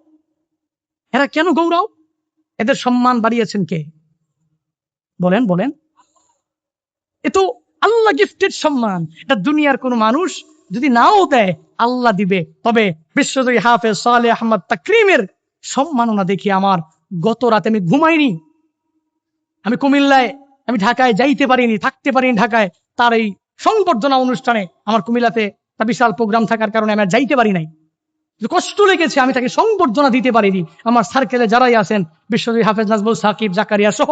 এরা কেন গৌরব? এদের সম্মান বাড়িয়েছেন কে? বলেন বলেন। এ তো আল্লাহ গিফটেড সম্মান। এটা দুনিয়ার কোন মানুষ যদি নাও দেয়, আল্লাহ দিবে। তবে বিশ্বজয়ী হাফেজ সালেহ আহমদ তাকরিমের সম্মাননা দেখি আমার গত রাতে আমি ঘুমাইনি। আমি কুমিল্লায়, আমি ঢাকায় যাইতে পারিনি, থাকতে পারিনি ঢাকায়। তার এই সংবর্ধনা অনুষ্ঠানে আমার কুমিল্লাতে একটা বিশাল প্রোগ্রাম থাকার কারণে আমি আর যাইতে পারি নাই। কষ্ট লেগেছে, আমি তাকে সংবর্ধনা দিতে পারিনি। আমার সার্কেলে যারাই আছেন, বিশ্বজয়ী হাফেজ নাজমুল সাকিব, জাকারিয়া সহ,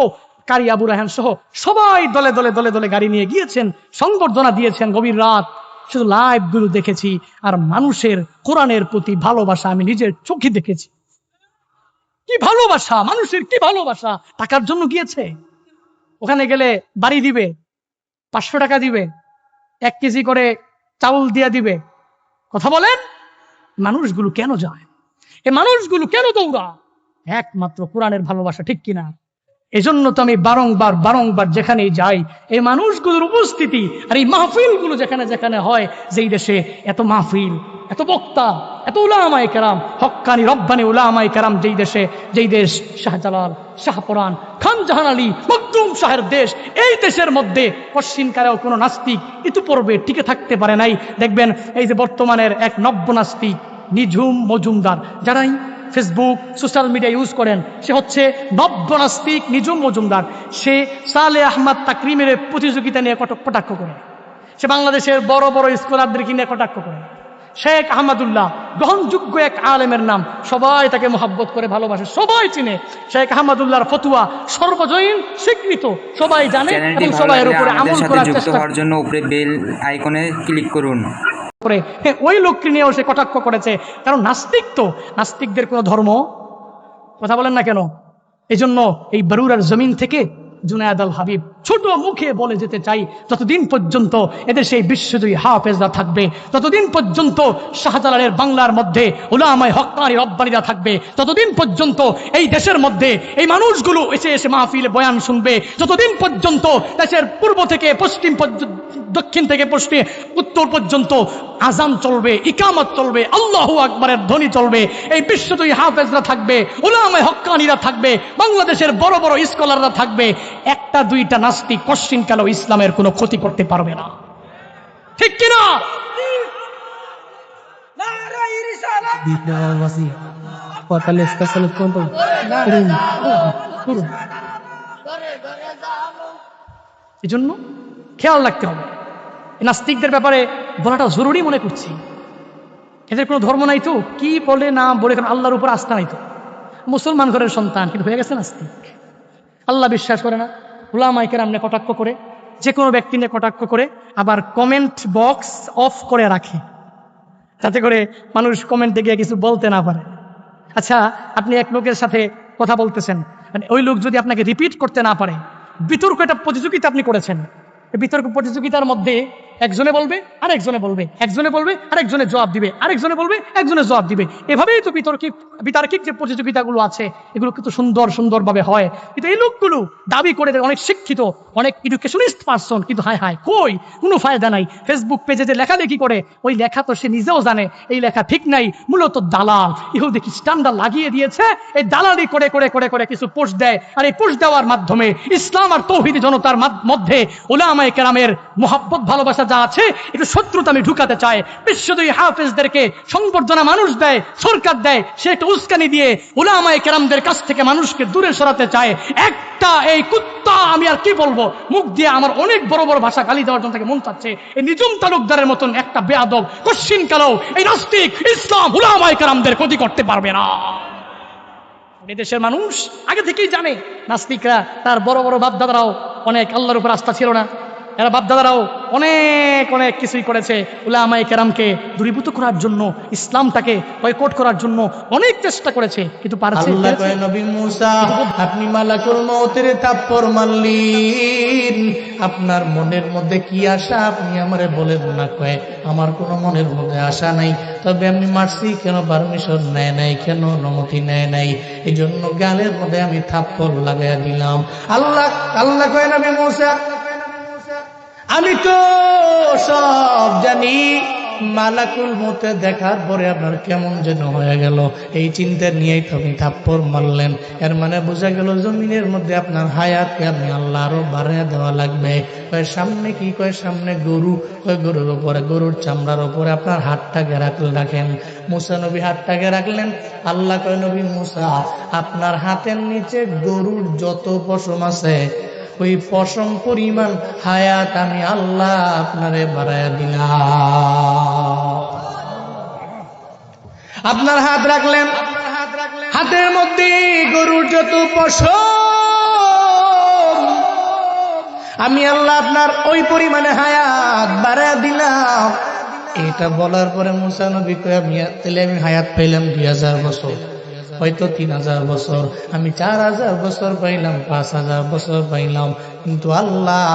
কারি আবু রায়হান সহ সবাই দলে দলে দলে দলে গাড়ি নিয়ে গিয়েছেন, সংবর্ধনা দিয়েছেন গভীর রাত। শুধু লাইভ গুলো দেখেছি, আর মানুষের কোরআনের প্রতি ভালোবাসা আমি নিজের চোখে দেখেছি। কি ভালোবাসা, মানুষের কি ভালোবাসা। টাকার জন্য গিয়েছে, ওখানে গেলে বাড়ি দিবে, 500 টাকা দিবে, 1 কেজি করে চাউল দিয়ে দিবে। কথা বলেন, মানুষগুলো কেন যায়? এই মানুষগুলো কেন দৌড়া? একমাত্র কোরআনের ভালোবাসা। ঠিক কিনা? এজন্য তো আমি বারংবার বারংবার যেখানেই যাই, এই মানুষগুলোর উপস্থিতি আর এই মাহফিলগুলো যেখানে যেখানে হয়, যেই দেশে এত মাহফিল, এত বক্তা, এত উলামায়ে কেরাম, হক্কানি রব্বানি উলামায়ে কেরাম যেই দেশে, যেই দেশ শাহজালাল, শাহপরান, খান জাহান আলী মখদুম শাহের দেশ, এই দেশের মধ্যে পশ্চিমকালেও কোনো নাস্তিক ইতিপূর্বে টিকে থাকতে পারে নাই। দেখবেন এই যে বর্তমানের এক নব্য নাস্তিক নিঝুম মজুমদার, যারাই ফেসবুক সোশ্যাল মিডিয়া ইউজ করেন, সে হচ্ছে নব্য নাস্তিক নিঝুম মজুমদার। সে সালেহ আহমদ তাকরিমের প্রতিযোগিতা নিয়ে কটাক্ষ করে, সে বাংলাদেশের বড় বড় স্কলারদেরকে নিয়ে কটাক্ষ করে। শেখ আহমদুল্লাহ গ্রহণযোগ্য এক আলেমের নাম, সবাই তাকে মোহাব্বত করে ভালোবাসে, সবাই চিনে। শেখ আহমদুল্লাহর ফতুয়া সর্বজনীন স্বীকৃত, সবাই জানে এবং সবাই এর উপরে আমল করার চেষ্টা করার জন্য উপরে বেল আইকনে ক্লিক করুন। ওই লোককে নিয়েও সে কটাক্ষ করেছে, কারণ নাস্তিক তো, নাস্তিকদের কোনো ধর্ম, কথা বলেন না কেন? এই জন্য এই বরুরার জমিন থেকে জুনায়েদ আল হাবিব ছোট মুখে বলে যেতে চাই, যতদিন পর্যন্ত এদেশে বিশ্বজয়ী হাফেজরা থাকবে, ততদিন পর্যন্ত শাহজালালের বাংলার মধ্যে উলামায়ে হক্কানি রব্বানীরা থাকবে, ততদিন পর্যন্ত এই দেশের মধ্যে এই মানুষগুলো এসে এসে মাহফিলে বয়ান শুনবে, যতদিন পর্যন্ত দেশের পূর্ব থেকে পশ্চিম দক্ষিণ থেকে পশ্চিম উত্তর পর্যন্ত আজান চলবে, ইকামত চলবে, আল্লাহু আকবারের ধ্বনি চলবে, এই বিশ্বজয়ী হাফেজরা থাকবে, উলামায়ে হক্কানিরা থাকবে, বাংলাদেশের বড় বড় স্কলাররা থাকবে, একটা দুইটা নাস্তিক কোশ্চিনকালেও ইসলামের কোনো ক্ষতি করতে পারবে না। ঠিক কিনা? এই জন্য খেয়াল রাখতে হবে। নাস্তিকদের ব্যাপারে বলাটা জরুরি মনে করছি। এদের কোনো ধর্ম নাই তো, কি বলে না বলে, কারণ আল্লাহর উপর আস্থা নাই তো। মুসলমান ঘরের সন্তান কিন্তু হয়ে গেছে নাস্তিক, আল্লাহ বিশ্বাস করে না, উলামায়ে কেরামকে কটাক্ষ করে, যে কোনো ব্যক্তি নিয়ে কটাক্ষ করে, আবার কমেন্ট বক্স অফ করে রাখে যাতে করে মানুষ কমেন্টে গিয়ে কিছু বলতে না পারে। আচ্ছা, আপনি এক লোকের সাথে কথা বলতেছেন, মানে ওই লোক যদি আপনাকে রিপিট করতে না পারে, বিতর্ক একটা প্রতিযোগিতা আপনি করেছেন, এই বিতর্ক প্রতিযোগিতার মধ্যে একজনে বলবে আরেকজনে বলবে, একজনে বলবে আরেকজনে জবাব দিবে, আরেকজনে বলবে একজনে জবাব দিবে, এভাবেই তো বিতার্কিক যে প্রতিযোগিতাগুলো আছে এগুলো কিন্তু সুন্দরভাবে হয়। কিন্তু এই লোকগুলো দাবি করে অনেক শিক্ষিত, অনেক এডুকেশনিস্ট পারসন, কিন্তু হায় হায় কই কোনো ফায়দা নাই। ফেসবুক পেজে যে লেখালেখি করে, ওই লেখা তো সে নিজেও জানে এই লেখা ঠিক নাই, মূলত দালাল ইহুদি খ্রিস্টানরা লাগিয়ে দিয়েছে। এই দালালি করে করে করে করে কিছু পোস্ট দেয়, আর এই পোস্ট দেওয়ার মাধ্যমে ইসলাম আর তৌহিদি জনতার মধ্যে উলামায়ে কেরামের মোহাব্বত ভালোবাসা যা আছে একটু শত্রুতা আমি ঢুকাতে চায়। বিশ্বজয়ী হাফেজদেরকে সংবর্ধনা মানুষ দেয়, সরকার দেয়, সে একটা উস্কানি দিয়ে উলামায়ে কেরামদের কাছ থেকে মানুষকে দূরে সরাতে চায়। একটা এই কুত্তা, আমি আর কি বলবো, মুখ দিয়ে আমার অনেক বড় বড় ভাষা গালি দেওয়ার জন্য তাকে মন চাচ্ছে। এই নিজুম তালুকদারের মতন একটা বেয়াদব কোশ্চিন কালেও এই নাস্তিক ইসলাম উলামায়ে কেরামদের ক্ষতি করতে পারবে না। দেশের মানুষ আগে থেকেই জানে, নাস্তিকরা তার বড় বড় বাপদাদারাও অনেক আল্লাহর উপর আস্থা ছিল না, এরা বাপদাদারাও অনেক অনেক কিছুই করেছে উলামায়ে কেরামকে দূরীভূত করার জন্য, ইসলামটাকে বয়কট করার জন্য অনেক চেষ্টা করেছে, কিন্তু পারছে। আল্লাহ কয় নবী মুসা, আপনি মালাকুল মউতের থাপ্পড় মারলেন, আপনার মনের মধ্যে কি আশা আপনি আমারে বলেন না। কয় আমার কোনো মনের মধ্যে আশা নাই, তবে আমি মারছি কেন, পারমিশন নেয় নাই, কেন অনুমতি নেয় নাই, এই জন্য গালের মধ্যে আমি থাপ্পড় লাগাইয়া দিলাম। আল্লাহ কয় নবী মুসা, আমি তো সব জানি, মালাকুল মউতে দেখার পরে আপনার কেমন যেন হয়ে গেল, এই চিন্তা নিয়েই তো আপনি থাপ্পড় মারলেন। এর মানে বোঝা গেল জমিনের মধ্যে আপনার হায়াতকে আপনি আল্লাহ আরো বাড়াইয়া দেওয়া লাগবে। কয় সামনে কি, কয় সামনে গরু, কয় গরুর উপরে, গরুর চামড়ার উপরে আপনার হাতটাকে রাখেন। মুসা নবী হাতটাকে রাখলেন। আল্লাহ কয় নবী মুসা, আপনার হাতের নিচে গরুর যত পশম আছে ওই পশম পরিমাণ হায়াত আমি আল্লাহ আপনারে বাড়াইয়া দিলাম। আপনার হাত রাখলেন, হাতের মধ্যে গরুর যত পশম আমি আল্লাহ আপনার ওই পরিমাণে হায়াত বাড়াইয়া দিলাম। এটা বলার পরে মুসা নবী কয়, তাহলে আমি হায়াত পাইলাম 2000 বছর, হয়তো 3000 বছর, আমি 4000 বছর পাইলাম, 5000 বছর পাইলাম, কিন্তু আল্লাহ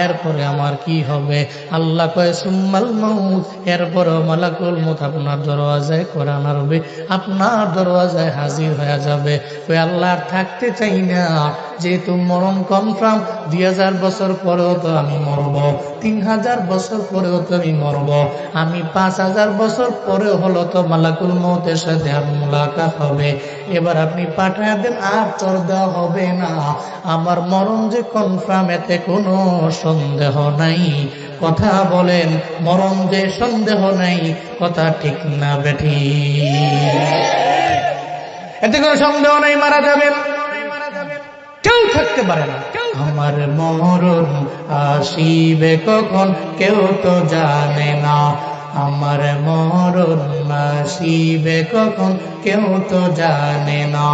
এরপরে আমার কি হবে? আল্লাহ কয় সুম্মাল মাউত, এরপরে মালাকুল মউত আপনার দরওয়াজায় কোরআন আরবে আপনার দরওয়াজায় হাজির হয়ে যাবে। কয় আল্লাহ থাকতে চাই না, যেহেতু মরণ কনফার্ম, 2000 বছর পরেও তো আমি মরব, 3000 বছর পরেও তো আমি মরব, আমি 5000 বছর পরেও হলো তো মালাকুল মউতের সাথে আর মুলাকাত হবে। এবার আপনি পাঠায় দেন, আর চর দেওয়া হবে না, আমার মরণ যে কনফার্ম এতে কোনো সন্দেহ নাই। কথা বলেন, মরণ যে সন্দেহ নাই, কথা ঠিক না বেঠি? এতে কোনো সন্দেহ নাই, মারা যাবেন, কেউ থাকতে পারে না। আমার মরণ আসিবে কখন কেউ তো জানে না, আমার মরণ আসিবে কখন কেউ তো জানে না।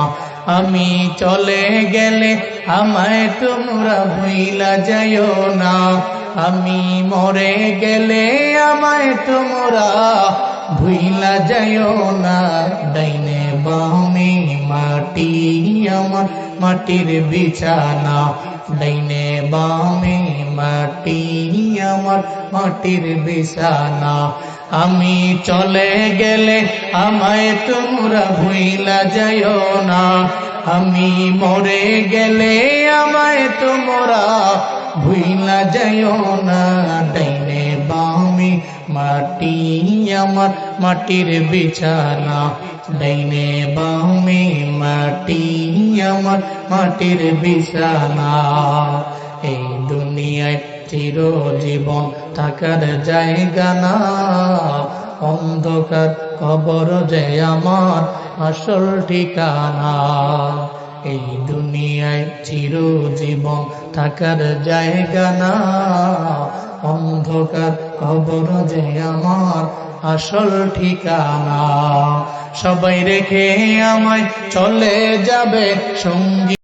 আমি চলে গেলে আমায় তোমরা ভুইলা যাইও না, আমি মরে গেলে আমায় তোমরা ভুইলা যাইও না। ডাইনে বামে মাটি আমার মাটির বিছানা, ডাইনে বামে মাটি আমার মাটির বিছানা। আমি চলে গেলে আমায় তোমরা ভুইলা যাইও না, আমি মরে গেলে আমায় তোমরা ভুইলা যাইও না। ডাইনে বামে মাটি আমার মাটির বিছানা, ডাইনে বামে মাটি আমার মাটির বিছানা। এই দুনিয়ায় চিরজীবন থাকার জায়গা না, অন্ধকার কবর যে আমার আসল ঠিকানা। এই দুনিয়ায় চিরজীবন থাকার জায়গা না, অন্ধকার কবর যে আমার আসল ঠিকানা। সবাই রেখে আমায় চলে যাবে সঙ্গী।